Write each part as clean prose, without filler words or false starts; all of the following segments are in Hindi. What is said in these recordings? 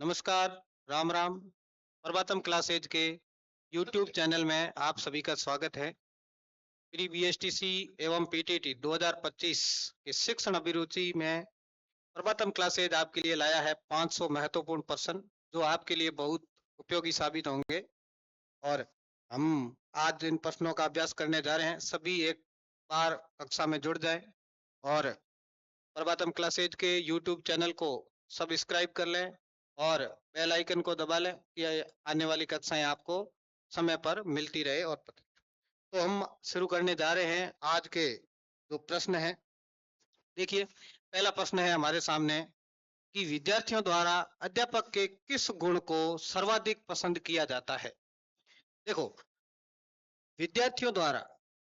नमस्कार, राम राम। प्रभातम क्लासेज के यूट्यूब चैनल में आप सभी का स्वागत है। प्री बीएसटीसी एवं पीटीटी 2025 के शिक्षण अभिरुचि में प्रभातम क्लासेज आपके लिए लाया है 500 महत्वपूर्ण प्रश्न जो आपके लिए बहुत उपयोगी साबित होंगे। और हम आज इन प्रश्नों का अभ्यास करने जा रहे हैं। सभी एक बार कक्षा में जुड़ जाएं और प्रभातम क्लासेज के यूट्यूब चैनल को सब्सक्राइब कर लें और बेल आइकन को दबा लें कि आने वाली कक्षाएं आपको समय पर मिलती रहे। और तो हम शुरू करने जा रहे हैं आज के जो प्रश्न हैं। देखिए, पहला प्रश्न है हमारे सामने कि विद्यार्थियों द्वारा अध्यापक के किस गुण को सर्वाधिक पसंद किया जाता है। देखो, विद्यार्थियों द्वारा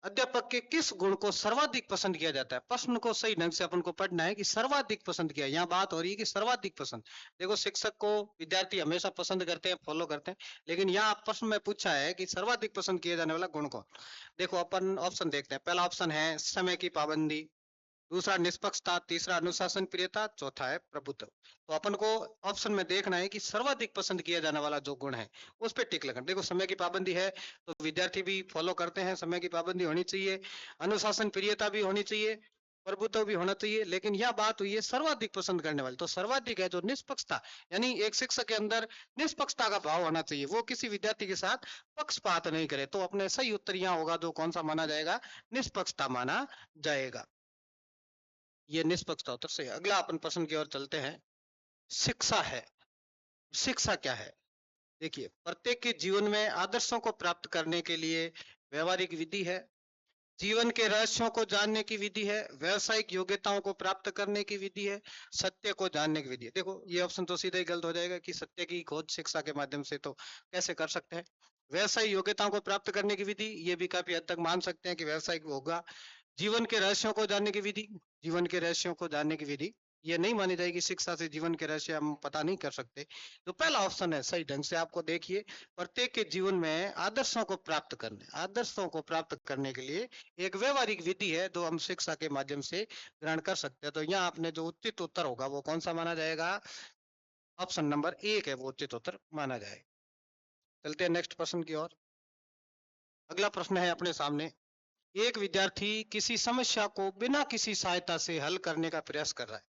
अध्यापक के किस गुण को सर्वाधिक पसंद किया जाता है। प्रश्न को सही ढंग से अपन को पढ़ना है कि सर्वाधिक पसंद किया, यहाँ बात हो रही है कि सर्वाधिक पसंद। देखो, शिक्षक को विद्यार्थी हमेशा पसंद करते हैं, फॉलो करते हैं, लेकिन यहाँ प्रश्न में पूछा है कि सर्वाधिक पसंद किया जाने वाला गुण कौन। देखो, अपन ऑप्शन देखते हैं। पहला ऑप्शन है समय की पाबंदी, दूसरा निष्पक्षता, तीसरा अनुशासन प्रियता, चौथा है प्रभुत्व। तो अपन को ऑप्शन में देखना है कि सर्वाधिक पसंद किया जाने वाला जो गुण है उस पर टिक लगाना। देखो, समय की पाबंदी है तो विद्यार्थी भी फॉलो करते हैं, समय की पाबंदी होनी चाहिए। अनुशासन प्रियता भी होनी चाहिए, प्रभुत्व भी होना चाहिए। लेकिन यह बात हुई है सर्वाधिक पसंद करने वाली, तो सर्वाधिक है जो निष्पक्षता, यानी एक शिक्षक के अंदर निष्पक्षता का भाव होना चाहिए, वो किसी विद्यार्थी के साथ पक्षपात नहीं करे। तो अपने सही उत्तर यहाँ होगा जो कौन सा माना जाएगा, निष्पक्षता माना जाएगा। ये निष्पक्षता उत्तर से। अगला अपन प्रश्न की ओर चलते हैं। शिक्षा है, शिक्षा क्या है। देखिए, प्रत्येक के जीवन में आदर्शों को प्राप्त करने के लिए व्यवहारिक विधि है, जीवन के रहस्यों को जानने की विधि है, व्यवसायिक योग्यताओं को प्राप्त करने की विधि है, सत्य को जानने की विधि है। देखो, ये ऑप्शन तो सीधा ही गलत हो जाएगा कि सत्य की खोज शिक्षा के माध्यम से तो कैसे कर सकते हैं। व्यवसायिक योग्यताओं को प्राप्त करने की विधि, ये भी काफी हद तक मान सकते हैं कि व्यवसायिक होगा। जीवन के रहस्यों को जानने की विधि, जीवन के रहस्यों को जानने की विधि ये नहीं मानी जाएगी। शिक्षा से जीवन के रहस्य हम पता नहीं कर सकते। तो पहला ऑप्शन है सही ढंग से। आपको देखिए, प्रत्येक के जीवन में आदर्शों को प्राप्त करने, आदर्शों को प्राप्त करने के लिए एक व्यवहारिक विधि है जो हम शिक्षा के माध्यम से ग्रहण कर सकते हैं। तो यहाँ आपने जो उचित उत्तर होगा वो कौन सा माना जाएगा, ऑप्शन नंबर 1 है वो उचित उत्तर माना जाएगा। चलते हैं नेक्स्ट प्रश्न की ओर। अगला प्रश्न है अपने सामने। एक विद्यार्थी किसी समस्या को बिना किसी सहायता से हल करने का प्रयास कर रहा है,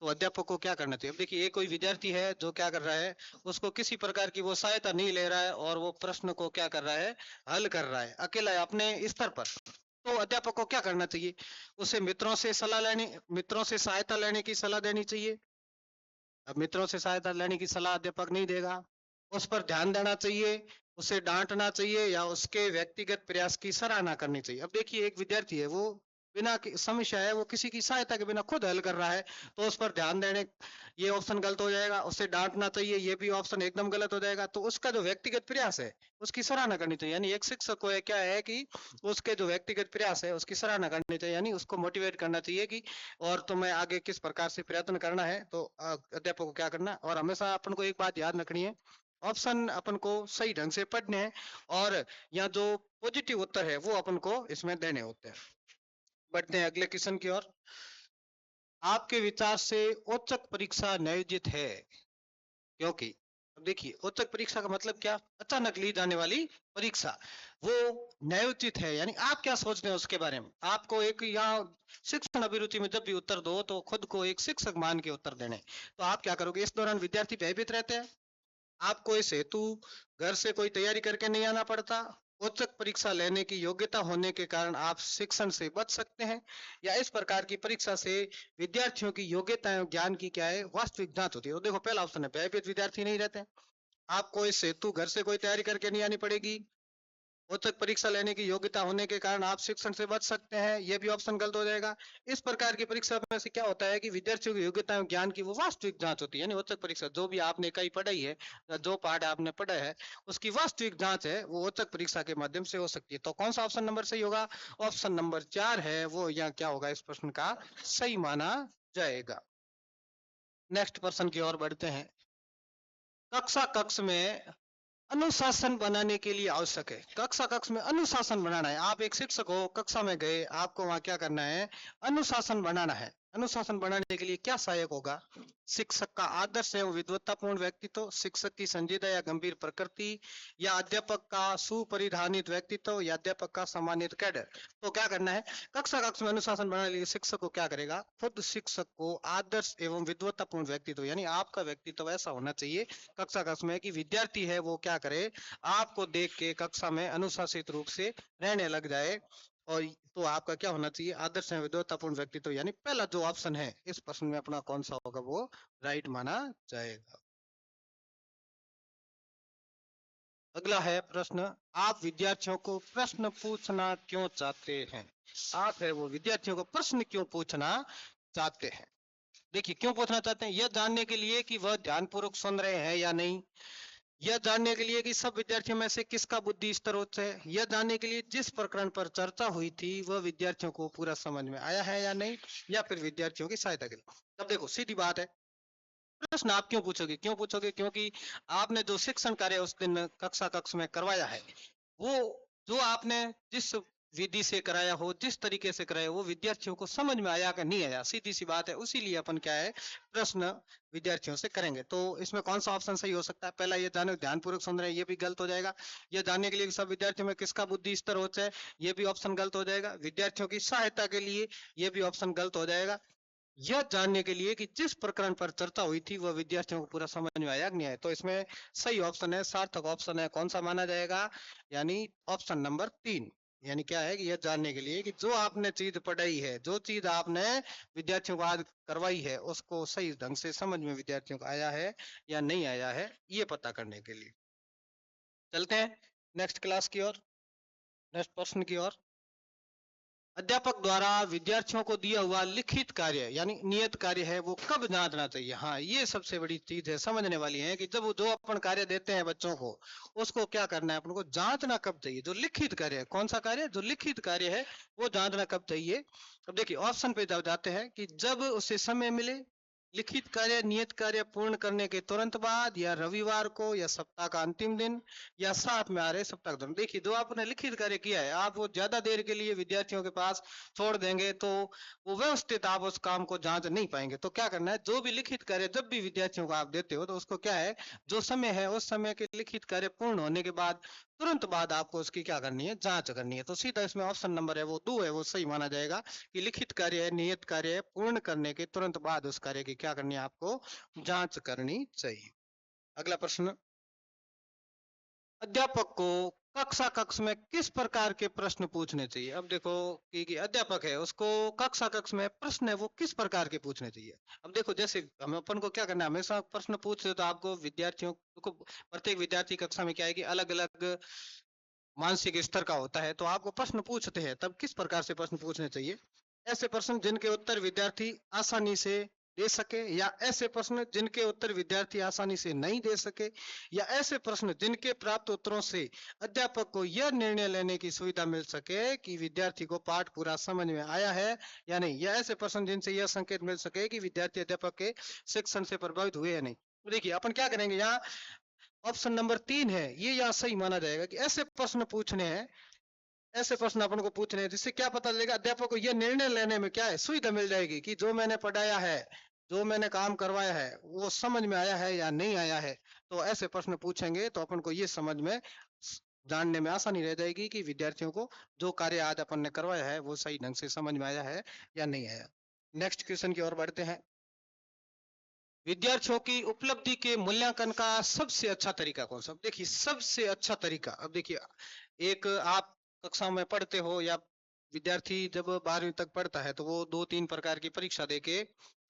तो अध्यापक को क्या करना चाहिए। अब देखिए, एक कोई विद्यार्थी है जो क्या कर रहा है, उसको किसी प्रकार की वो सहायता नहीं ले रहा है और वो प्रश्न को क्या कर रहा है, हल कर रहा है अकेला है अपने स्तर पर। तो अध्यापक को क्या करना चाहिए, उसे मित्रों से सलाह लेनी, मित्रों से सहायता लेने की सलाह देनी चाहिए। अब मित्रों से सहायता लेने की सलाह अध्यापक नहीं देगा, उस पर ध्यान देना चाहिए, उसे डांटना चाहिए या उसके व्यक्तिगत प्रयास की सराहना करनी चाहिए। अब देखिए, एक विद्यार्थी है वो बिना समस्या है वो किसी की सहायता के बिना खुद हल कर रहा है, तो उस पर ध्यान देने, ये ऑप्शन गलत हो जाएगा। उसे डांटना चाहिए, ये भी ऑप्शन एकदम गलत हो जाएगा। तो उसका जो व्यक्तिगत प्रयास है उसकी सराहना करनी चाहिए। यानी एक शिक्षक को क्या है कि उसके जो व्यक्तिगत प्रयास है उसकी सराहना करनी चाहिए, यानी उसको मोटिवेट करना चाहिए कि और तुम्हें आगे किस प्रकार से प्रयत्न करना है। तो अध्यापक को क्या करना, और हमेशा अपन को एक बात याद रखनी है, ऑप्शन अपन को सही ढंग से पढ़ने हैं और यहाँ जो पॉजिटिव उत्तर है वो अपन को इसमें देने होते हैं। बढ़ते हैं अगले क्वेश्चन की ओर। आपके विचार से औचक परीक्षा नियोजित है क्योंकि। अब देखिए, औचक परीक्षा का मतलब क्या, अचानक ली जाने वाली परीक्षा, वो न्यायोचित है। यानी आप क्या सोच रहे हैं उसके बारे में। आपको एक यहाँ शिक्षण अभिरुचि में जब भी उत्तर दो तो खुद को एक शिक्षक मान के उत्तर देने। तो आप क्या करोगे, इस दौरान विद्यार्थी भयभीत रहते हैं, आपको इस हेतु घर से कोई तैयारी करके नहीं आना पड़ता, औचक परीक्षा लेने की योग्यता होने के कारण आप शिक्षण से बच सकते हैं, या इस प्रकार की परीक्षा से विद्यार्थियों की योग्यता एवं ज्ञान की क्या है, वास्तविक जांच होती है। तो देखो, पहला ऑप्शन है भयभीत विद्यार्थी नहीं रहते, आपको इस हेतु घर से कोई तैयारी करके नहीं आनी पड़ेगी, औचक परीक्षा लेने की योग्यता होने के कारण आप शिक्षण से बच सकते हैं, ये भी ऑप्शन गलत हो जाएगा। इस प्रकार की परीक्षा में से क्या होता है कि विद्यार्थियों की योग्यता एवं ज्ञान की वो वास्तविक जांच होती है। यानी औचक परीक्षा जो भी आपने इकाई पढ़ाई है, जो पाठ आपने पढ़ा है, उसकी वास्तविक जांच है वो औचक परीक्षा के माध्यम से हो सकती है। तो कौन सा ऑप्शन नंबर सही होगा, ऑप्शन नंबर 4 है वो यहाँ क्या होगा, इस प्रश्न का सही माना जाएगा। नेक्स्ट प्रश्न की ओर बढ़ते हैं। कक्ष में अनुशासन बनाने के लिए आवश्यक है, कक्ष में अनुशासन बनाना है। आप एक शिक्षक हो, कक्षा में गए, आपको वहां क्या करना है, अनुशासन बनाना है। अनुशासन बनाने के लिए क्या सहायक होगा? शिक्षक का आदर्श एवं विद्वत्तापूर्ण व्यक्तित्व, शिक्षक की संजीदा या गंभीर प्रकृति, या अध्यापक का सुपरिधानित व्यक्तित्व, या अध्यापक का सम्मानित कैडर। तो क्या करना है, कक्षा कक्ष में अनुशासन बनाने के लिए शिक्षक को क्या करेगा, खुद शिक्षक को आदर्श एवं विद्वत्तापूर्ण व्यक्तित्व, यानी आपका व्यक्तित्व ऐसा होना चाहिए कक्षा कक्ष में कि विद्यार्थी है वो क्या करे, आपको देख के कक्षा में अनुशासित रूप से रहने लग जाए। और तो आपका क्या होना चाहिए, आदर्श एवं विद्वत्तापूर्ण व्यक्तित्व, यानी पहला जो ऑप्शन है इस प्रश्न में अपना कौन सा होगा, वो राइट माना जाएगा। अगला है प्रश्न, आप विद्यार्थियों को प्रश्न पूछना क्यों चाहते हैं? आप है वो विद्यार्थियों को प्रश्न क्यों पूछना चाहते हैं? देखिए, क्यों पूछना चाहते हैं, यह जानने के लिए कि वह ध्यानपूर्वक सुन रहे हैं या नहीं, यह जानने के लिए कि सब विद्यार्थियों में से किसका बुद्धि स्तर उच्च है, यह जानने के लिए जिस प्रकरण पर चर्चा हुई थी वह विद्यार्थियों को पूरा समझ में आया है या नहीं, या फिर विद्यार्थियों की सहायता के लिए। अब देखो सीधी बात है, प्रश्न आप क्यों पूछोगे, क्यों पूछोगे, क्योंकि आपने जो शिक्षण कार्य उस दिन कक्षा कक्ष में करवाया है, वो जो आपने जिस विधि से कराया हो, जिस तरीके से कराया वो विद्यार्थियों को समझ में आया कि नहीं आया, सीधी सी बात है। उसी लिए अपन क्या है, प्रश्न विद्यार्थियों से करेंगे। तो इसमें कौन सा ऑप्शन सही हो सकता है? पहला, ये जाने ध्यानपूर्वक सुन रहे हैं, ये भी गलत हो जाएगा। ये जानने के लिए सब विद्यार्थियों में किसका बुद्धि स्तर उच्च है, ये भी ऑप्शन गलत हो जाएगा। विद्यार्थियों की सहायता के लिए, ये भी ऑप्शन गलत हो जाएगा। यह जानने के लिए कि जिस प्रकरण पर चर्चा हुई थी वह विद्यार्थियों को पूरा समझ में आया कि नहीं आया। तो इसमें सही ऑप्शन है, सार्थक ऑप्शन है, कौन सा माना जाएगा, यानी ऑप्शन नंबर 3। यानी क्या है कि यह जानने के लिए कि जो आपने चीज पढ़ाई है, जो चीज आपने विद्यार्थियों को आज करवाई है, उसको सही ढंग से समझ में विद्यार्थियों को आया है या नहीं आया है, ये पता करने के लिए। चलते हैं नेक्स्ट क्लास की ओर, नेक्स्ट प्रश्न की ओर। अध्यापक द्वारा विद्यार्थियों को दिया हुआ लिखित कार्य यानी नियत कार्य है वो कब जांचना चाहिए? हाँ, ये सबसे बड़ी चीज है, समझने वाली है कि जब वो जो अपन कार्य देते हैं बच्चों को, उसको क्या करना है, अपन को जांचना कब चाहिए। जो लिखित कार्य है, कौन सा कार्य, जो लिखित कार्य है वो जांचना कब चाहिए। अब देखिए ऑप्शन पे जब जाते हैं कि जब उसे समय मिले, लिखित कार्य नियत कार्य पूर्ण करने के तुरंत बाद, या रविवार को, या सप्ताह का अंतिम दिन, या साथ में आ रहे सप्ताह के दौरान। देखिए, जो आपने लिखित कार्य किया है, आप वो ज्यादा देर के लिए विद्यार्थियों के पास छोड़ देंगे तो वो व्यवस्थित आप उस काम को जांच नहीं पाएंगे। तो क्या करना है, जो भी लिखित कार्य जब भी विद्यार्थियों को आप देते हो, तो उसको क्या है, जो समय है उस समय के लिखित कार्य पूर्ण होने के बाद तुरंत बाद आपको उसकी क्या करनी है, जांच करनी है। तो सीधा इसमें ऑप्शन नंबर है वो 2 है, वो सही माना जाएगा कि लिखित कार्य है, नियत कार्य है, पूर्ण करने के तुरंत बाद उस कार्य की क्या करनी है, आपको जांच करनी चाहिए। अगला प्रश्न, अध्यापक को कक्षा कक्ष में किस प्रकार के प्रश्न पूछने चाहिए? अब देखो कि अध्यापक है, उसको कक्षा कक्ष में प्रश्न है वो किस प्रकार के पूछने चाहिए। अब देखो, जैसे हम अपन को क्या करना है, हमेशा प्रश्न पूछते तो आपको विद्यार्थियों को, प्रत्येक विद्यार्थी कक्षा में क्या है कि अलग अलग मानसिक स्तर का होता है। तो आपको प्रश्न पूछते हैं तब किस प्रकार से प्रश्न पूछने चाहिए, ऐसे प्रश्न जिनके उत्तर विद्यार्थी आसानी से दे सके, या ऐसे प्रश्न जिनके उत्तर विद्यार्थी आसानी से नहीं दे सके, या ऐसे प्रश्न जिनके प्राप्त उत्तरों से अध्यापक को यह निर्णय लेने की सुविधा मिल सके कि विद्यार्थी को पाठ पूरा समझ में आया है या नहीं, या ऐसे प्रश्न जिनसे यह संकेत मिल सके कि विद्यार्थी अध्यापक के शिक्षण से प्रभावित हुए या नहीं। तो देखिए अपन क्या करेंगे, यहाँ ऑप्शन नंबर 3 है, ये यहाँ सही माना जाएगा कि ऐसे प्रश्न पूछने हैं, ऐसे प्रश्न अपन को पूछने हैं जिससे क्या पता चलेगा, अध्यापक को यह निर्णय लेने में क्या है, सुविधा मिल जाएगी कि जो मैंने पढ़ाया है, जो मैंने काम करवाया है वो समझ में आया है या नहीं आया है। तो ऐसे प्रश्न पूछेंगे तो अपन को ये समझ में, जानने में आसानी रह जाएगी कि विद्यार्थियों को जो कार्य आज अपन ने करवाया है वो सही ढंग से समझ में आया है या नहीं आया। नेक्स्ट क्वेश्चन की ओर बढ़ते हैं। विद्यार्थियों की उपलब्धि के मूल्यांकन का सबसे अच्छा तरीका कौन सा? देखिए, सबसे अच्छा तरीका, अब देखिए, एक आप कक्षा में पढ़ते हो, या विद्यार्थी जब 12वीं तक पढ़ता है तो वो 2-3 प्रकार की परीक्षा देके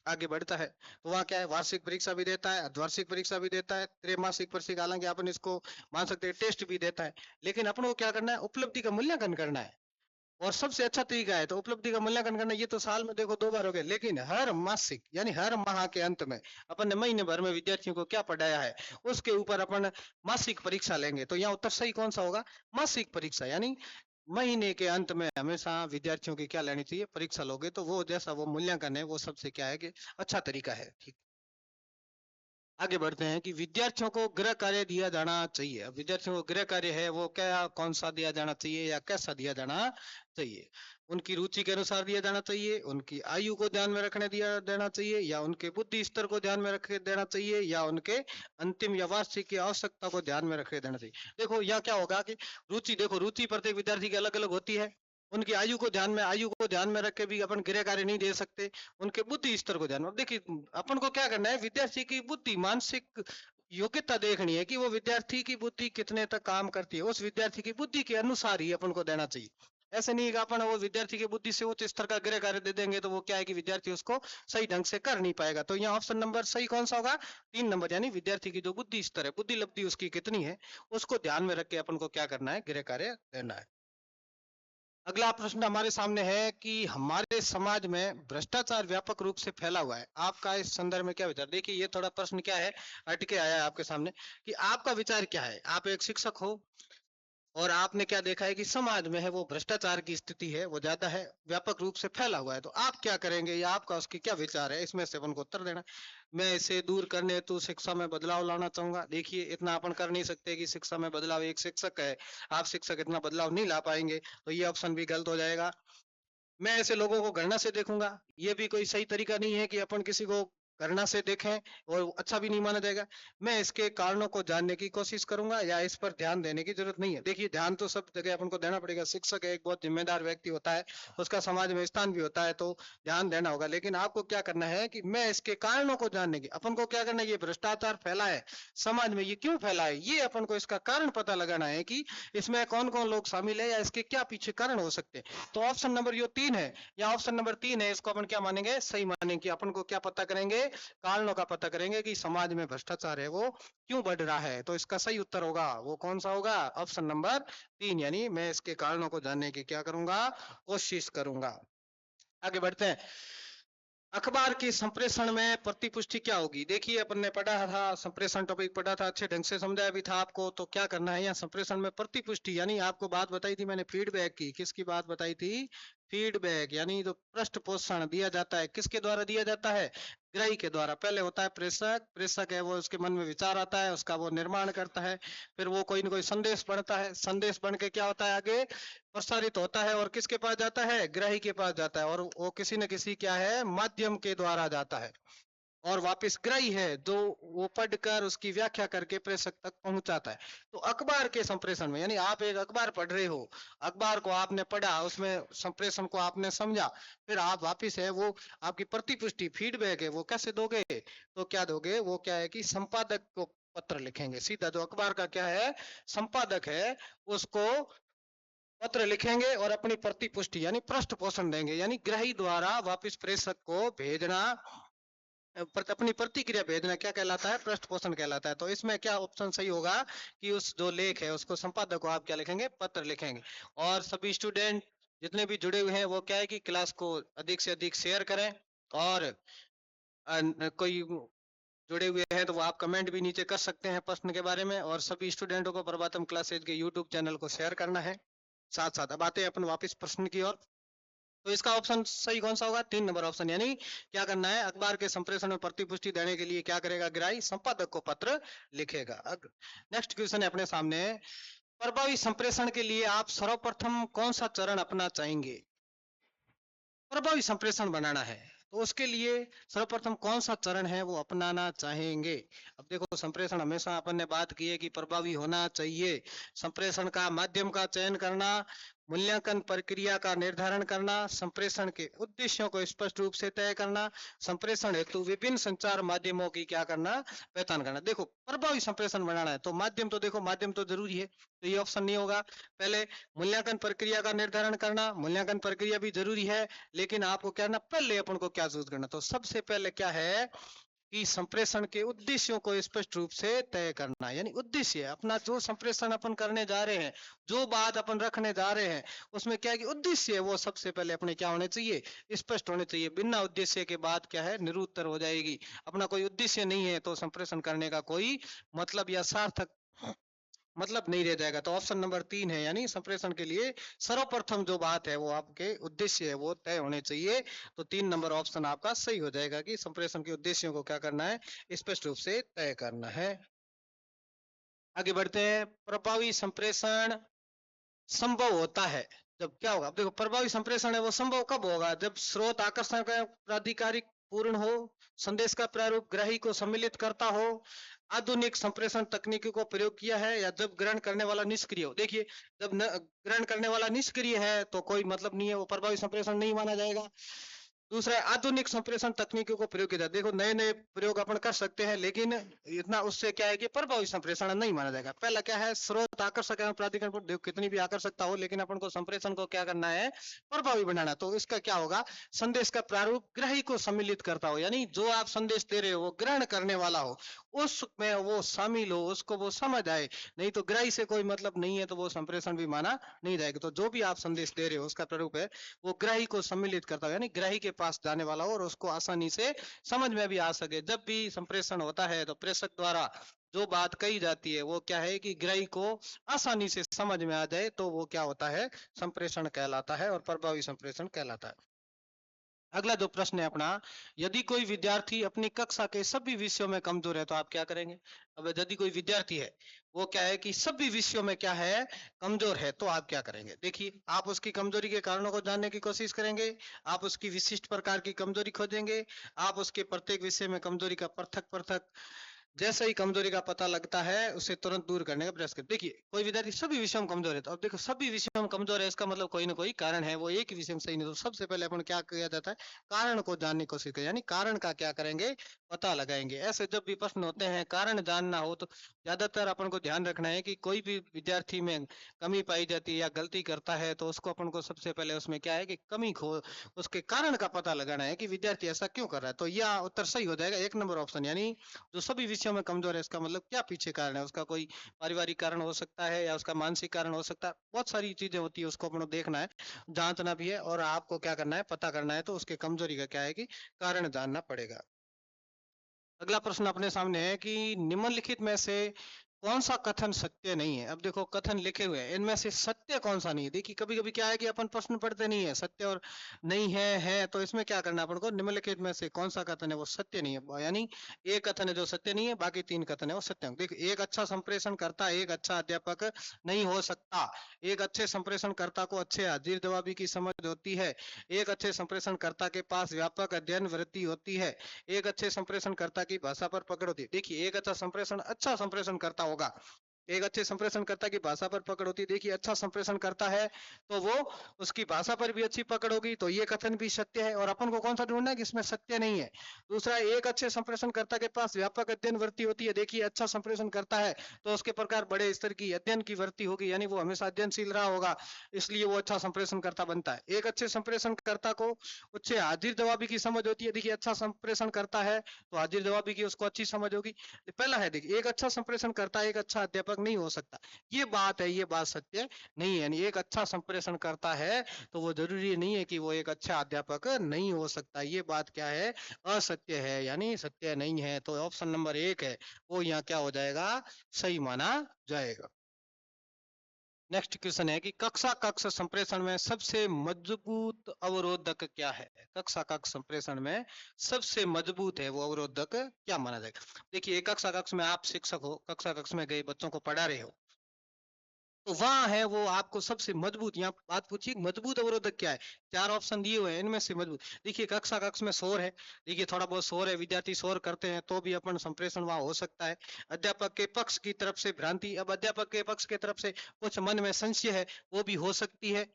आगे बढ़ता है। तो वहाँ क्या है, वार्षिक परीक्षा भी देता है, अर्धवार्षिक परीक्षा भी देता है, त्रैमासिक परीक्षा, हालांकि अपन इसको मान सकते हैं टेस्ट भी देता है। लेकिन अपन को क्या करना है, उपलब्धि का मूल्यांकन करना है। और सबसे अच्छा तरीका है तो उपलब्धि का मूल्यांकन करना, ये तो साल में देखो 2 बार हो गया, लेकिन हर मासिक यानी हर माह के अंत में अपन ने महीने भर में विद्यार्थियों को क्या पढ़ाया है उसके ऊपर अपन मासिक परीक्षा लेंगे। तो यहाँ उत्तर सही कौन सा होगा, मासिक परीक्षा, यानी महीने के अंत में हमेशा विद्यार्थियों की क्या लेनी चाहिए, परीक्षा लोगे तो वो जैसा वो मूल्यांकन है वो सबसे क्या है कि अच्छा तरीका है। ठीक। आगे बढ़ते हैं कि विद्यार्थियों को गृह कार्य दिया जाना चाहिए। अब विद्यार्थियों को गृह कार्य है वो क्या कौन सा दिया जाना चाहिए या कैसा दिया जाना चाहिए? उनकी रुचि के अनुसार दिया जाना चाहिए, उनकी आयु को ध्यान में रखने दिया देना चाहिए, या उनके बुद्धि स्तर को ध्यान में रख देना चाहिए, या उनके अंतिम या वार्षिक की आवश्यकता को ध्यान में रख देना चाहिए। देखो यह क्या होगा कि रुचि, देखो रुचि प्रत्येक विद्यार्थी की अलग अलग होती है। उनकी आयु को ध्यान में रख के भी अपन गृह कार्य नहीं दे सकते। उनके बुद्धि स्तर को ध्यान में, देखिए अपन को क्या करना है, विद्यार्थी की बुद्धि मानसिक योग्यता देखनी है कि वो विद्यार्थी की बुद्धि कितने तक काम करती है, उस विद्यार्थी की बुद्धि के अनुसार ही अपन को देना चाहिए। ऐसे नहीं कि अपन वो विद्यार्थी की बुद्धि से उच्च स्तर का गृह कार्य दे देंगे तो वो क्या है कि विद्यार्थी उसको सही ढंग से कर नहीं पाएगा। तो यहाँ ऑप्शन नंबर सही कौन सा होगा? 3 नंबर, यानी विद्यार्थी की जो बुद्धि स्तर है, बुद्धि लब्धि उसकी कितनी है, उसको ध्यान में रख के अपन को क्या करना है, गृह कार्य देना है। अगला प्रश्न हमारे सामने है कि हमारे समाज में भ्रष्टाचार व्यापक रूप से फैला हुआ है, आपका इस संदर्भ में क्या विचार? देखिए ये थोड़ा प्रश्न क्या है, अटके आया है आपके सामने कि आपका विचार क्या है। आप एक शिक्षक हो और आपने क्या देखा है कि समाज में है वो भ्रष्टाचार की स्थिति है वो ज्यादा है, व्यापक रूप से फैला हुआ है, तो आप क्या करेंगे या आपका उसकी क्या विचार है, इसमें से अपन को उत्तर देना। मैं इसे दूर करने हेतु शिक्षा में बदलाव लाना चाहूंगा। देखिए इतना अपन कर नहीं सकते कि शिक्षा में बदलाव, एक शिक्षक है, आप शिक्षक इतना बदलाव नहीं ला पाएंगे, तो ये ऑप्शन भी गलत हो जाएगा। मैं ऐसे लोगों को घृणा से देखूंगा, ये भी कोई सही तरीका नहीं है कि अपन किसी को घृणा से देखें और अच्छा भी नहीं माना जाएगा। मैं इसके कारणों को जानने की कोशिश करूंगा या इस पर ध्यान देने की जरूरत नहीं है। देखिए ध्यान तो सब जगह अपन को देना पड़ेगा, शिक्षक एक बहुत जिम्मेदार व्यक्ति होता है, उसका समाज में स्थान भी होता है, तो ध्यान देना होगा। लेकिन आपको क्या करना है कि मैं इसके कारणों को जानने की, अपन को क्या करना है, ये भ्रष्टाचार फैला है समाज में, ये क्यों फैला है, ये अपन को इसका कारण पता लगाना है कि इसमें कौन कौन लोग शामिल है या इसके क्या पीछे कारण हो सकते हैं। तो ऑप्शन नंबर जो 3 है, या ऑप्शन नंबर 3 है, इसको अपन क्या मानेंगे, सही मानेंगे। कि अपन को क्या पता करेंगे, कारणों का पता करेंगे कि समाज में भ्रष्टाचार है वो क्यों बढ़ रहा है। तो इसका सही उत्तर होगा वो कौन सा होगा, ऑप्शन नंबर 3, यानी मैं इसके कारणों को जानने की क्या करूंगा, कोशिश करूंगा। आगे बढ़ते हैं। अखबार के संप्रेषण में प्रतिपुष्टि क्या होगी? देखिए अपन ने पढ़ा था, संप्रेषण टॉपिक पढ़ा था, अच्छे ढंग से समझाया भी था आपको। तो क्या करना है, यहाँ संप्रेषण में प्रतिपुष्टि, यानी आपको बात बताई थी मैंने फीडबैक की, किसकी बात बताई थी, फीडबैक, यानी जो पृष्ठ पोषण दिया जाता है, किसके द्वारा दिया जाता है, ग्राही के द्वारा। पहले होता है प्रेषक, प्रेषक है वो, उसके मन में विचार आता है, उसका वो निर्माण करता है, फिर वो कोई ना कोई संदेश बनता है, संदेश बन के क्या होता है, आगे प्रसारित होता है और किसके पास जाता है, ग्राही के पास जाता है, और वो किसी न किसी क्या है, माध्यम के द्वारा जाता है, और वापस ग्राही है जो वो पढ़कर उसकी व्याख्या करके प्रेषक तक पहुंचाता है। तो अखबार के संप्रेषण में, यानी आप एक अखबार पढ़ रहे हो, अखबार को आपने पढ़ा, उसमें संप्रेषण को आपने समझा, फिर आप वापिस है वो आपकी प्रतिपुष्टि फीडबैक है वो कैसे दोगे, तो क्या दोगे, वो क्या है कि संपादक को पत्र लिखेंगे सीधा, जो अखबार का क्या है, संपादक है, उसको पत्र लिखेंगे और अपनी प्रतिपुष्टि यानी पृष्ठ पोषण देंगे, यानी ग्राही द्वारा वापिस प्रेषक को भेजना, अपनी प्रतिक्रिया भेजना क्या कहलाता है, पृष्ठ पोषण कहलाता है। तो इसमें क्या ऑप्शन सही होगा कि उस जो लेख है उसको संपादक को आप क्या लिखेंगे, पत्र लिखेंगे। और सभी स्टूडेंट जितने भी जुड़े हुए हैं वो क्या है कि क्लास को अधिक से अधिक शेयर करें, और कोई जुड़े हुए हैं तो वो आप कमेंट भी नीचे कर सकते हैं प्रश्न के बारे में। और सभी स्टूडेंटों को प्रभातम क्लासेज के यूट्यूब चैनल को शेयर करना है। साथ साथ अब आते हैं अपन वापस प्रश्न की ओर। तो इसका ऑप्शन सही कौन सा होगा, 3 नंबर ऑप्शन, यानी क्या करना है, अखबार के संप्रेषण में प्रतिपुष्टि देने के लिए क्या करेगा, ग्राही संपादक को पत्र लिखेगा। नेक्स्ट क्वेश्चन है अपने सामने, प्रभावी संप्रेषण के लिए आप सर्वप्रथम कौन सा चरण अपना चाहेंगे? प्रभावी संप्रेषण बनाना है तो उसके लिए सर्वप्रथम कौन सा चरण है वो अपनाना चाहेंगे? अब देखो संप्रेषण हमेशा अपन ने बात की है कि प्रभावी होना चाहिए। संप्रेषण का माध्यम का चयन करना, मूल्यांकन प्रक्रिया का निर्धारण करना, संप्रेषण के उद्देश्यों को स्पष्ट रूप से तय करना, संप्रेषण हेतु विभिन्न संचार माध्यमों की क्या करना, पहचान करना। देखो प्रभावी संप्रेषण बनाना है तो माध्यम तो देखो, माध्यम तो जरूरी है, तो ये ऑप्शन नहीं होगा। पहले मूल्यांकन प्रक्रिया का निर्धारण करना, मूल्यांकन प्रक्रिया भी जरूरी है, लेकिन आपको क्या करना, पहले अपन को क्या चूज करना, तो सबसे पहले क्या है कि संप्रेषण के उद्देश्यों को स्पष्ट रूप से तय करना, यानी उद्देश्य अपना जो संप्रेषण अपन करने जा रहे हैं, जो बात अपन रखने जा रहे हैं, उसमें क्या है कि उद्देश्य है वो सबसे पहले अपने क्या होने चाहिए, स्पष्ट होने चाहिए। बिना उद्देश्य के बात क्या है, निरुत्तर हो जाएगी। अपना कोई उद्देश्य नहीं है तो संप्रेषण करने का कोई मतलब या सार्थक मतलब नहीं रह जाएगा। तो ऑप्शन नंबर 3 है, यानी संप्रेषण के लिए सर्वप्रथम जो बात है वो आपके उद्देश्य है वो तय होने चाहिए। तो 3 नंबर ऑप्शन आपका सही हो जाएगा कि संप्रेषण के उद्देश्यों को क्या करना है, स्पष्ट रूप से तय करना है। आगे बढ़ते हैं। प्रभावी संप्रेषण संभव होता है जब क्या होगा। अब देखो, प्रभावी संप्रेषण है वो संभव कब होगा, जब स्रोत आकर्षण का प्राधिकारिक पूर्ण हो, संदेश का प्रारूप ग्राही को सम्मिलित करता हो, आधुनिक संप्रेषण तकनीकों को प्रयोग किया है, या जब ग्रहण करने वाला निष्क्रिय हो। देखिए, जब ग्रहण करने वाला निष्क्रिय है तो कोई मतलब नहीं है, वो प्रभावी संप्रेषण नहीं माना जाएगा। दूसरा है आधुनिक संप्रेषण तकनीकों को प्रयोग किया जाता है। देखो, नए नए प्रयोग अपन कर सकते हैं, लेकिन इतना उससे क्या है कि प्रभावी संप्रेषण नहीं माना जाएगा। पहला क्या है, स्रोत आकर्षक एवं प्राधिकरण पर देखो कितनी भी आकर्षकता हो, लेकिन अपन को संप्रेषण को क्या करना है, प्रभावी बनाना। तो इसका क्या होगा, संदेश का प्रारूप ग्राही को सम्मिलित करता हो, यानी जो आप संदेश दे रहे हो वो ग्रहण करने वाला हो, उसमें वो शामिल हो, उसको वो समझ आए। नहीं तो ग्राही से कोई मतलब नहीं है तो वो संप्रेषण भी माना नहीं जाएगा। तो जो भी आप संदेश दे रहे हो उसका प्रारूप है वो ग्राही को सम्मिलित करता है, यानी ग्राही के पास जाने वाला हो और उसको आसानी से समझ में भी आ सके। जब भी संप्रेषण होता है तो प्रेषक द्वारा जो बात कही जाती है वो क्या है कि ग्राही को आसानी से समझ में आ जाए, तो वो क्या होता है, संप्रेषण कहलाता है और प्रभावी संप्रेषण कहलाता है। अगला जो प्रश्न है अपना, यदि कोई विद्यार्थी अपनी कक्षा के सभी विषयों में कमजोर है तो आप क्या करेंगे। अब यदि कोई विद्यार्थी है वो क्या है कि सभी विषयों में क्या है, कमजोर है, तो आप क्या करेंगे। देखिए, आप उसकी कमजोरी के कारणों को जानने की कोशिश करेंगे, आप उसकी विशिष्ट प्रकार की कमजोरी खोजेंगे, आप उसके प्रत्येक विषय में कमजोरी का पृथक पृथक जैसे ही कमजोरी का पता लगता है उसे तुरंत दूर करने का प्रयास करें। देखिए, कोई विद्यार्थी सभी विषयों में कमजोर है, तो अब देखो सभी विषयों में कमजोर है इसका मतलब कोई ना कोई कारण है, वो एक ही विषय में सही नहीं। तो सबसे पहले अपन क्या किया जाता है, कारण को जानने की कोशिश करें, यानी कारण का क्या करेंगे, पता लगाएंगे। ऐसे जब भी प्रश्न होते हैं कारण जानना हो तो ज्यादातर अपन को ध्यान रखना है कि कोई भी विद्यार्थी में कमी पाई जाती है या गलती करता है तो उसको अपन को सबसे पहले उसमें क्या है कि कमी खो उसके कारण का पता लगाना है कि विद्यार्थी ऐसा क्यों कर रहा है। तो यह उत्तर सही हो जाएगा, 1 नंबर ऑप्शन, यानी जो सभी विषयों में कमजोर है इसका मतलब क्या पीछे कारण है, उसका कोई पारिवारिक कारण हो सकता है या उसका मानसिक कारण हो सकता है, बहुत सारी चीजें होती है, उसको अपने देखना है, जांचना भी है और आपको क्या करना है, पता करना है। तो उसके कमजोरी का क्या है कि कारण जानना पड़ेगा। अगला प्रश्न अपने सामने है कि निम्नलिखित में से कौन सा कथन सत्य नहीं है। अब देखो, कथन लिखे हुए हैं, इनमें से सत्य कौन सा नहीं है। देखिए, कभी कभी क्या है कि अपन प्रश्न पढ़ते नहीं है, सत्य और नहीं है, तो इसमें क्या करना है अपन को, निम्नलिखित में से कौन सा कथन है वो सत्य नहीं है, यानी एक कथन है जो सत्य नहीं है, बाकी 3 कथन है वो सत्य है। देखिए, एक अच्छा संप्रेषण करता एक अच्छा अध्यापक नहीं हो सकता, एक अच्छे संप्रेषण कर्ता को अच्छे हाजिर जवाबी की समझ होती है, एक अच्छे संप्रेषण कर्ता के पास व्यापक अध्ययन वृत्ति होती है, एक अच्छे संप्रेषणकर्ता की भाषा पर पकड़ होती है। देखिए, एक अच्छा संप्रेषण करता होगा, एक अच्छे संप्रेषणकर्ता की भाषा पर पकड़ होती है। देखिए, अच्छा संप्रेषण करता है तो वो उसकी भाषा पर भी अच्छी पकड़ होगी, तो ये कथन भी सत्य है। और अपन को कौन सा ढूंढना है कि इसमें सत्य नहीं है। दूसरा, एक अच्छे संप्रेषणकर्ता के पास व्यापक अध्ययन वृत्ति होती है। देखिए, अच्छा संप्रेषण करता है तो उसके प्रकार बड़े स्तर की अध्ययन की वृत्ति होगी, यानी वो हमेशा अध्ययनशील रहा होगा, इसलिए वो अच्छा संप्रेषणकर्ता बनता है। एक अच्छे संप्रेषणकर्ता को उससे हाजिर जवाबी की समझ होती है। देखिए, अच्छा संप्रेषण करता है तो हाजिर जवाबी की उसको अच्छी समझ होगी। पहला है, देखिए, एक अच्छा संप्रेषण करता है एक अच्छा अध्यापक नहीं हो सकता, ये बात है, ये बात सत्य नहीं है। यानी एक अच्छा संप्रेषण करता है तो वो जरूरी नहीं है कि वो एक अच्छा अध्यापक नहीं हो सकता, ये बात क्या है, असत्य है, यानी सत्य नहीं है। तो ऑप्शन नंबर 1 है वो यहाँ क्या हो जाएगा, सही माना जाएगा। नेक्स्ट क्वेश्चन है कि कक्षा कक्ष संप्रेषण में सबसे मजबूत अवरोधक क्या है। कक्षा कक्ष संप्रेषण में सबसे मजबूत है वो अवरोधक क्या माना जाएगा। देखिए, कक्षा कक्ष में आप शिक्षक हो, कक्षा कक्ष में गए बच्चों को पढ़ा रहे हो, तो वहां है वो आपको सबसे मजबूत, यहाँ बात पूछिए मजबूत अवरोधक क्या है, 4 ऑप्शन दिए हुए हैं, इनमें से मजबूत। देखिए, कक्षा कक्ष में शोर है, देखिए थोड़ा बहुत शोर है, विद्यार्थी शोर करते हैं तो भी अपन संप्रेषण वहां हो सकता है। अध्यापक के पक्ष की तरफ से भ्रांति, अब अध्यापक के पक्ष की तरफ से कुछ मन में संशय है वो भी हो सकती है।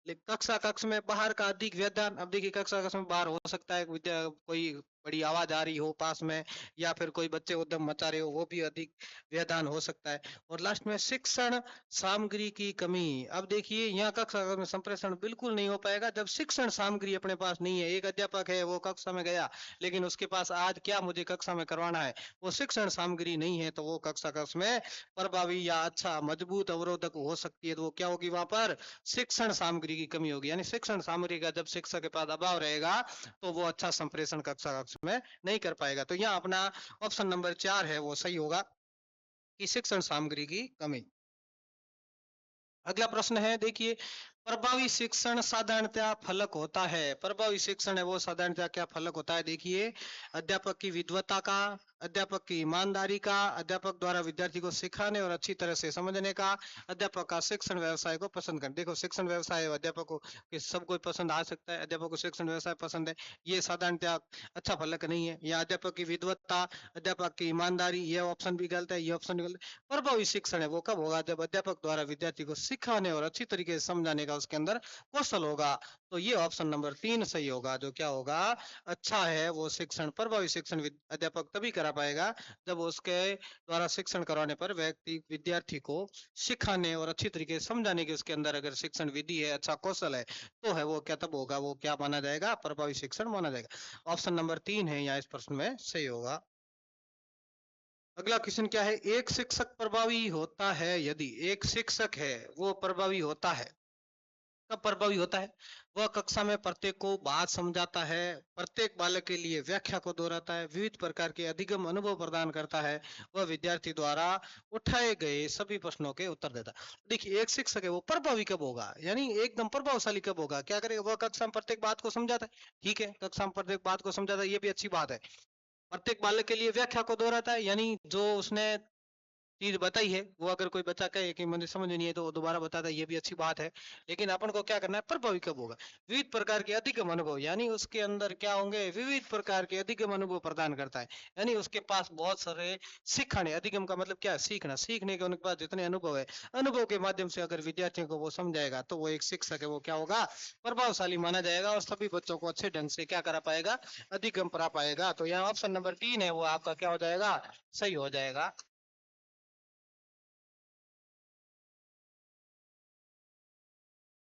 कक्षा कक्ष में बाहर का अधिक व्यवधान, अब देखिए कक्षा कक्ष में बाहर हो सकता है विद्या कोई बड़ी आवाज आ रही हो पास में, या फिर कोई बच्चे उद्यम मचा रहे हो, वो भी अधिक व्यवधान हो सकता है। और लास्ट में शिक्षण सामग्री की कमी। अब देखिए, यहाँ कक्षा में संप्रेषण बिल्कुल नहीं हो पाएगा जब शिक्षण सामग्री अपने पास नहीं है। एक अध्यापक है वो कक्षा में गया, लेकिन उसके पास आज क्या मुझे कक्षा में करवाना है, वो शिक्षण सामग्री नहीं है, तो वो कक्षा कक्ष में प्रभावी या अच्छा मजबूत अवरोधक हो सकती है। तो वो क्या होगी, वहां पर शिक्षण सामग्री की कमी होगी, यानी शिक्षण सामग्री का जब शिक्षक के पास अभाव रहेगा तो वो अच्छा संप्रेषण कक्षा कक्ष में नहीं कर पाएगा। तो यहाँ अपना ऑप्शन नंबर 4 है वो सही होगा कि शिक्षण सामग्री की कमी। अगला प्रश्न है, देखिए, प्रभावी शिक्षण साधारणतः फलक होता है। प्रभावी शिक्षण है वो साधारणतः क्या फलक होता है? देखिए, अध्यापक की विद्वता का, अध्यापक की ईमानदारी का, अध्यापक द्वारा विद्यार्थी को सिखाने और अच्छी तरह से समझने का, अध्यापक का शिक्षण व्यवसाय को पसंद कर। देखो, शिक्षण व्यवसाय अध्यापक को कि सब कोई पसंद आ सकता है, अध्यापक को शिक्षण व्यवसाय पसंद है, ये साधारणतः अच्छा फलक नहीं है। या अध्यापक की विद्वता, अध्यापक की ईमानदारी, ये ऑप्शन भी गलत है, ये ऑप्शन भी गलत है। प्रभावी शिक्षण है वो कब होगा? जब अध्यापक द्वारा विद्यार्थी को सिखाने और अच्छी तरीके से समझाने का उसके अंदर कौशल होगा। तो ये ऑप्शन नंबर 3 सही होगा। जो क्या होगा? अच्छा है वो शिक्षण, प्रभावी शिक्षण अध्यापक तभी करा पाएगा जब उसके द्वारा शिक्षण करवाने पर व्यक्ति विद्यार्थी को सिखाने और अच्छी तरीके से समझाने की उसके अंदर अगर शिक्षण विधि है, अच्छा कौशल है, तो है वो क्या तब होगा? वो क्या माना जाएगा? प्रभावी शिक्षण माना जाएगा। ऑप्शन नंबर 3 है यहाँ इस प्रश्न में सही होगा। अगला क्वेश्चन क्या है? एक शिक्षक प्रभावी होता है यदि एक शिक्षक है वो प्रभावी होता है, कब प्रभावी होता है? वह कक्षा में प्रत्येक को बात समझाता है, प्रत्येक बालक के लिए व्याख्या को दोहराता है, विविध प्रकार के अधिगम अनुभव प्रदान करता है, वह विद्यार्थी द्वारा उठाए गए सभी प्रश्नों के उत्तर देता है। देखिए, एक शिक्षक है वो प्रभावी कब होगा, यानी एकदम प्रभावशाली कब होगा? क्या करेगा? वह कक्षा में प्रत्येक बात को समझाता है, ठीक है, कक्षा में प्रत्येक बात को समझाता है, ये भी अच्छी बात है। प्रत्येक बालक के लिए व्याख्या को दोहराता है, यानी जो उसने चीज बताई है वो अगर कोई बच्चा कहे कि मुझे समझ नहीं है तो वो दोबारा बताता है, ये भी अच्छी बात है। लेकिन अपन को क्या करना है? प्रभावी कब होगा? विविध प्रकार के अधिगम अनुभव, यानी उसके अंदर क्या होंगे? विविध प्रकार के अधिगम अनुभव प्रदान करता है, यानी उसके पास बहुत सारे सीखने, अधिगम का मतलब क्या है? सीखना, सीखने के उनके पास जितने अनुभव है, अनुभव के माध्यम से अगर विद्यार्थियों को वो समझाएगा तो वो एक शिक्षक है वो क्या होगा? प्रभावशाली माना जाएगा और सभी बच्चों को अच्छे ढंग से क्या करा पाएगा? अधिगम करा पाएगा। तो यहाँ ऑप्शन नंबर 3 है वो आपका क्या हो जाएगा? सही हो जाएगा।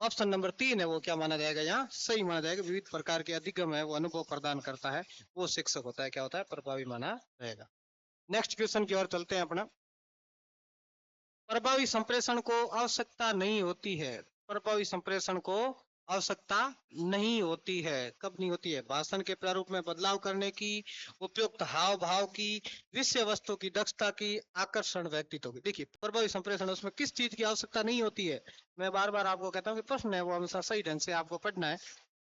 ऑप्शन नंबर 3 है वो क्या माना जाएगा? यहाँ सही माना जाएगा। विविध प्रकार के अधिगम है वो अनुभव प्रदान करता है, वो शिक्षक होता है, क्या होता है? प्रभावी माना जाएगा। नेक्स्ट क्वेश्चन की ओर चलते हैं अपना। प्रभावी संप्रेषण को आवश्यकता नहीं होती है, प्रभावी संप्रेषण को आवश्यकता नहीं होती है, कब नहीं होती है? भाषण के प्रारूप में बदलाव करने की, उपयुक्त हाव भाव की, विषय वस्तु की दक्षता की, आकर्षण व्यक्तित्व की। देखिए, प्रभावी संप्रेषण उसमें किस चीज की आवश्यकता नहीं होती है? मैं बार बार आपको कहता हूँ कि प्रश्न है वो हमेशा सही ढंग से आपको पढ़ना है।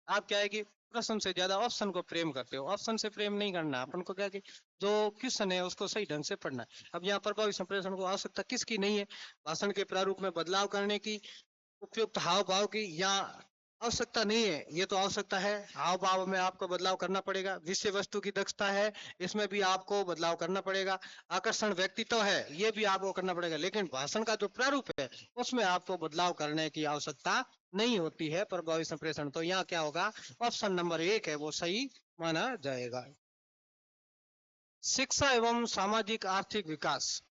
आप क्या है कि प्रश्न से ज्यादा ऑप्शन को प्रेम करते हो, ऑप्शन से प्रेम नहीं करना अपन को, क्या कि जो क्वेश्चन है उसको सही ढंग से पढ़ना है। अब यहाँ प्रभावी संप्रेषण को आवश्यकता किसकी नहीं है? भाषण के प्रारूप में बदलाव करने की, उपयुक्त हाव भाव की, या आवश्यकता नहीं है? ये तो आवश्यकता है, हाव भाव में आपको बदलाव करना पड़ेगा, विषय वस्तु की दक्षता है, इसमें भी आपको बदलाव करना पड़ेगा, आकर्षण व्यक्तित्व है, ये भी आपको करना पड़ेगा, लेकिन भाषण का जो प्रारूप है उसमें आपको बदलाव करने की आवश्यकता नहीं होती है। प्रभावी संप्रेषण, तो यहाँ क्या होगा? ऑप्शन नंबर 1 है वो सही माना जाएगा। शिक्षा एवं सामाजिक आर्थिक विकास,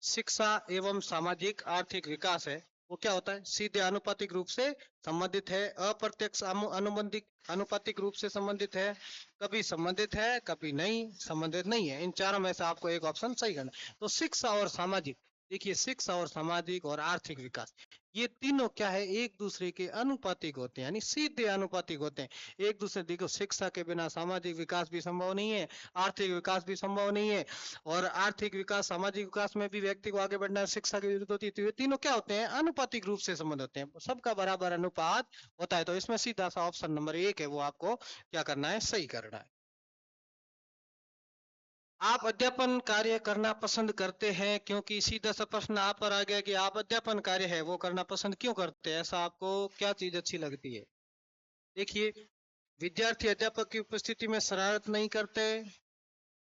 शिक्षा एवं सामाजिक आर्थिक विकास है वो क्या होता है? सीधे आनुपातिक रूप से संबंधित है, अप्रत्यक्ष अनुबंधित आनुपातिक रूप से संबंधित है, कभी संबंधित है कभी नहीं संबंधित नहीं है। इन चारों में से आपको एक ऑप्शन सही करना है। तो शिक्षा और सामाजिक, देखिए, शिक्षा और सामाजिक और आर्थिक विकास, ये तीनों क्या है? एक दूसरे के अनुपातिक होते हैं, यानी सीधे अनुपातिक होते हैं एक दूसरे। देखो, शिक्षा के बिना सामाजिक विकास भी संभव नहीं है, आर्थिक विकास भी संभव नहीं है, और आर्थिक विकास सामाजिक विकास में भी व्यक्ति को आगे बढ़ना शिक्षा की जरूरत होती है। तो ये तीनों क्या होते हैं? अनुपातिक रूप से संबंध होते हैं, सबका बराबर अनुपात होता है। तो इसमें सीधा सा ऑप्शन नंबर 1 है वो आपको क्या करना है? सही करना है। आप अध्यापन कार्य करना पसंद करते हैं क्योंकि, सीधा सा प्रश्न आप पर आ गया कि आप अध्यापन कार्य है वो करना पसंद क्यों करते हैं? ऐसा आपको क्या चीज अच्छी लगती है? देखिए, विद्यार्थी अध्यापक की उपस्थिति में शरारत नहीं करते,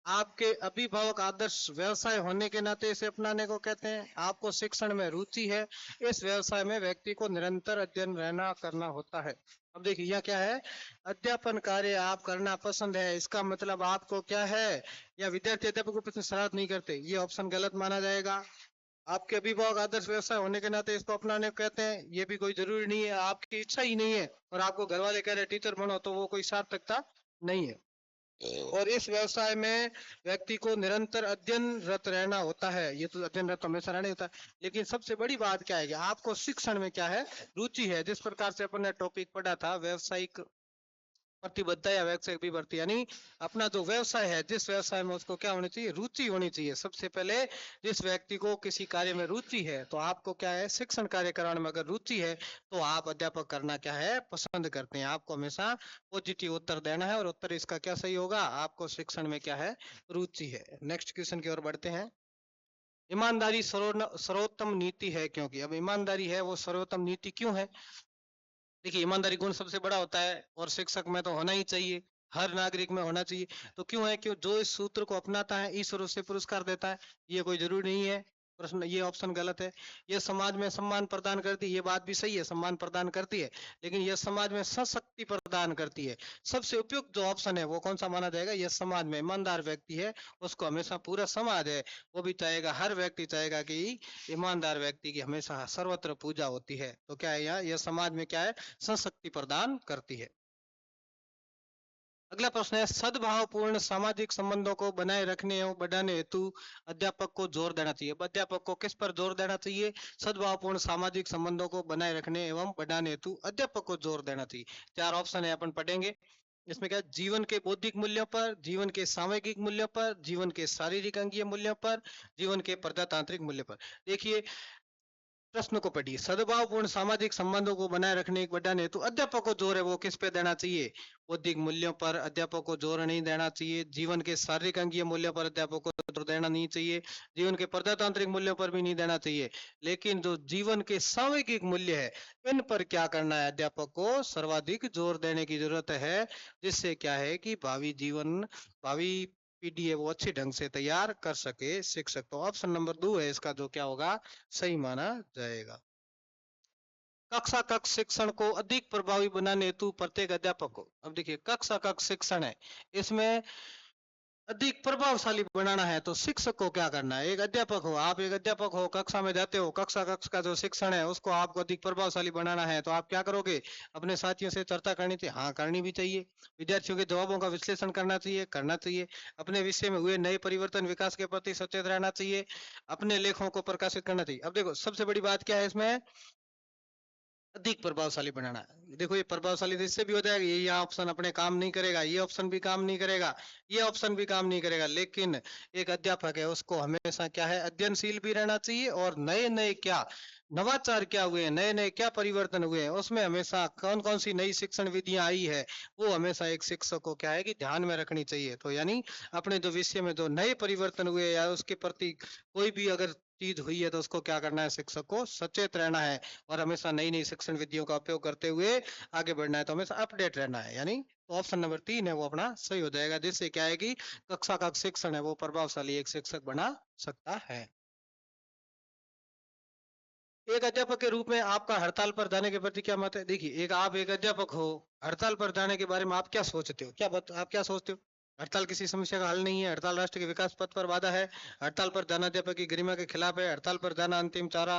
आपके अभिभावक आदर्श व्यवसाय होने के नाते इसे अपनाने को कहते हैं, आपको शिक्षण में रुचि है, इस व्यवसाय में व्यक्ति को निरंतर अध्ययन रहना करना होता है। अब देखिए यह क्या है? अध्यापन कार्य आप करना पसंद है, इसका मतलब आपको क्या है? या विद्यार्थी अध्यापक उपस्थिति में शरारत नहीं करते, ये ऑप्शन गलत माना जाएगा। आपके अभिभावक आदर्श व्यवसाय होने के नाते इसको अपनाने को कहते हैं, ये भी कोई जरूरी नहीं है, आपकी इच्छा ही नहीं है और आपको घर वाले कह रहे टीचर बनो, तो वो कोई सार्थकता नहीं है। और इस व्यवसाय में व्यक्ति को निरंतर अध्ययनरत रहना होता है, ये तो अध्ययनरत हमेशा रहना होता है। लेकिन सबसे बड़ी बात क्या है कि आपको शिक्षण में क्या है? रुचि है। जिस प्रकार से अपन ने टॉपिक पढ़ा था, व्यवसायिक प्रतिबद्धता या वैश्विक भी बढ़ती, यानी अपना जो व्यवसाय है, जिस व्यवसाय में उसको क्या होनी चाहिए, रुचि होनी चाहिए। सबसे पहले जिस व्यक्ति को किसी कार्य में रुचि है, तो आपको क्या है, शिक्षण कार्य कराने में अगर रुचि है तो आप अध्यापक करना क्या है, पसंद करते हैं। आपको हमेशा पॉजिटिव उत्तर देना है, और उत्तर इसका क्या सही होगा, आपको शिक्षण में क्या है, रुचि है। नेक्स्ट क्वेश्चन की ओर बढ़ते हैं। ईमानदारी सर्वोत्तम नीति है क्योंकि, अब ईमानदारी है वो सर्वोत्तम नीति क्यों है? देखिए, ईमानदारी गुण सबसे बड़ा होता है और शिक्षक में तो होना ही चाहिए, हर नागरिक में होना चाहिए। तो क्यों है, क्यों जो इस सूत्र को अपनाता है ईश्वर उसे पुरस्कार देता है, ये कोई जरूरी नहीं है। प्रश्न ये ऑप्शन गलत है। यह समाज में सम्मान प्रदान करती है, ये बात भी सही है, सम्मान प्रदान करती है, लेकिन यह समाज में सशक्ति प्रदान करती है। सबसे उपयुक्त जो ऑप्शन है वो कौन सा माना जाएगा, यह समाज में ईमानदार व्यक्ति है उसको हमेशा, पूरा समाज है वो भी चाहेगा, हर व्यक्ति चाहेगा कि ईमानदार व्यक्ति की हमेशा सर्वत्र पूजा होती है। तो क्या है, यहाँ यह समाज में क्या है, सशक्ति प्रदान करती है। अगला प्रश्न है, सद्भावपूर्ण सामाजिक संबंधों को बनाए रखने एवं बढ़ाने हेतु अध्यापक को जोर देना चाहिए। अध्यापक को किस पर जोर देना चाहिए, सद्भावपूर्ण सामाजिक संबंधों को बनाए रखने एवं बढ़ाने हेतु अध्यापक को जोर देना चाहिए। चार ऑप्शन है, अपन पढ़ेंगे। इसमें क्या, जीवन के बौद्धिक मूल्यों पर, जीवन के सामाजिक मूल्यों पर, जीवन के शारीरिक अंगीय मूल्यों पर, जीवन के प्रजातांत्रिक मूल्य पर। देखिए प्रश्न को पढ़िए, सद्भावपूर्ण सामाजिक संबंधों को बनाए रखने एक बढ़ाने हेतु अध्यापक को जोर है वो किस पे देना चाहिए, बौद्धिक मूल्यों पर अध्यापक को जोर नहीं देना चाहिए। जीवन के शारीरिक अंगीय मूल्यों पर अध्यापक को जोर देना नहीं चाहिए। जीवन के प्रजातांत्रिक मूल्यों पर भी नहीं देना चाहिए। लेकिन जो जीवन के सामाजिक मूल्य है, इन पर क्या करना है, अध्यापक को सर्वाधिक जोर देने की जरूरत है, जिससे क्या है कि भावी पीढ़ी है वो अच्छी ढंग से तैयार कर सके शिक्षक। तो ऑप्शन नंबर 2 है इसका जो क्या होगा, सही माना जाएगा। कक्षा कक्ष शिक्षण को अधिक प्रभावी बनाने हेतु प्रत्येक अध्यापक को, अब देखिए कक्षा कक्ष शिक्षण है, इसमें अधिक प्रभावशाली बनाना है तो शिक्षक को क्या करना है, एक अध्यापक हो, आप एक अध्यापक हो, कक्षा में जाते हो, कक्षा कक्ष का जो शिक्षण है उसको आपको अधिक प्रभावशाली बनाना है, तो आप क्या करोगे, अपने साथियों से चर्चा करनी चाहिए, हाँ करनी भी चाहिए। विद्यार्थियों के जवाबों का विश्लेषण करना चाहिए, करना चाहिए। अपने विषय में हुए नए परिवर्तन विकास के प्रति सचेत रहना चाहिए। अपने लेखों को प्रकाशित करना चाहिए। अब देखो सबसे बड़ी बात क्या है इसमें, अधिक प्रभावशाली बनाना है। देखो ये प्रभावशाली तो इससे भी हो जाएगा, ये ऑप्शन अपने काम नहीं करेगा, ये ऑप्शन भी काम नहीं करेगा, ये ऑप्शन भी काम नहीं करेगा। लेकिन एक अध्यापक है उसको हमेशा क्या है, अध्ययनशील भी रहना चाहिए, और नए नए क्या नवाचार क्या हुए हैं, नए नए क्या परिवर्तन हुए हैं, उसमें हमेशा कौन कौन सी नई शिक्षण विधियां आई है, वो हमेशा एक शिक्षक को क्या है कि ध्यान में रखनी चाहिए। तो यानी अपने जो विषय में जो नए परिवर्तन हुए या उसके प्रति कोई भी अगर चीज हुई है तो उसको क्या करना है, शिक्षक को सचेत रहना है, और हमेशा नई नई शिक्षण विधियों का उपयोग करते हुए आगे बढ़ना है। तो हमेशा अपडेट रहना है, यानी तो ऑप्शन नंबर 3 है वो अपना सही हो जाएगा, जिससे क्या है कि कक्षा का शिक्षण है वो प्रभावशाली एक शिक्षक बना सकता है। एक अध्यापक के रूप में आपका हड़ताल पर जाने के प्रति क्या मत है? देखिए, आप एक अध्यापक हो, हड़ताल पर जाने के बारे में आप क्या सोचते हो, आप क्या सोचते हो? हड़ताल किसी समस्या का हल नहीं है, हड़ताल राष्ट्र के विकास पथ पर बाधा है, हड़ताल पर जाना अध्यापक की गरिमा के खिलाफ है, हड़ताल पर जाना अंतिम चारा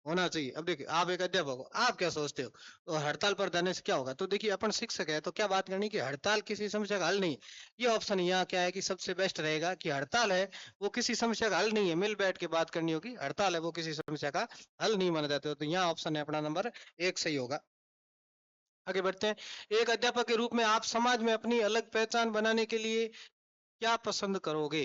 होना चाहिए। अब देखिए, आप एक अध्यापक हो, आप क्या सोचते हो? तो हड़ताल पर जाने से क्या होगा? तो देखिए, अपन शिक्षक है तो क्या बात करनी कि हड़ताल किसी समस्या का हल नहीं। ये ऑप्शन यहाँ क्या है कि सबसे बेस्ट रहेगा कि हड़ताल है वो किसी समस्या का हल नहीं है, मिल बैठ के बात करनी होगी, हड़ताल है वो किसी समस्या का हल नहीं माना जाता। तो यहाँ ऑप्शन है अपना नंबर 1 सही होगा। आगे बढ़ते हैं। एक अध्यापक के रूप में आप समाज में अपनी अलग पहचान बनाने के लिए क्या पसंद करोगे?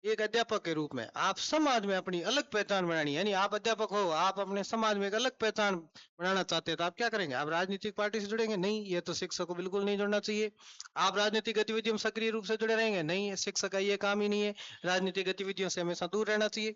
एक अध्यापक के रूप में आप समाज में अपनी अलग पहचान बनानी, यानी आप अध्यापक हो, आप अपने समाज में एक अलग पहचान बनाना चाहते हैं, तो आप क्या करेंगे? आप राजनीतिक पार्टी से जुड़ेंगे? नहीं, ये तो शिक्षक को बिल्कुल नहीं जुड़ना चाहिए। आप राजनीतिक गतिविधियों में सक्रिय रूप से जुड़े रहेंगे? नहीं, शिक्षक का ये काम ही नहीं है। राजनीतिक गतिविधियों से हमेशा दूर रहना चाहिए।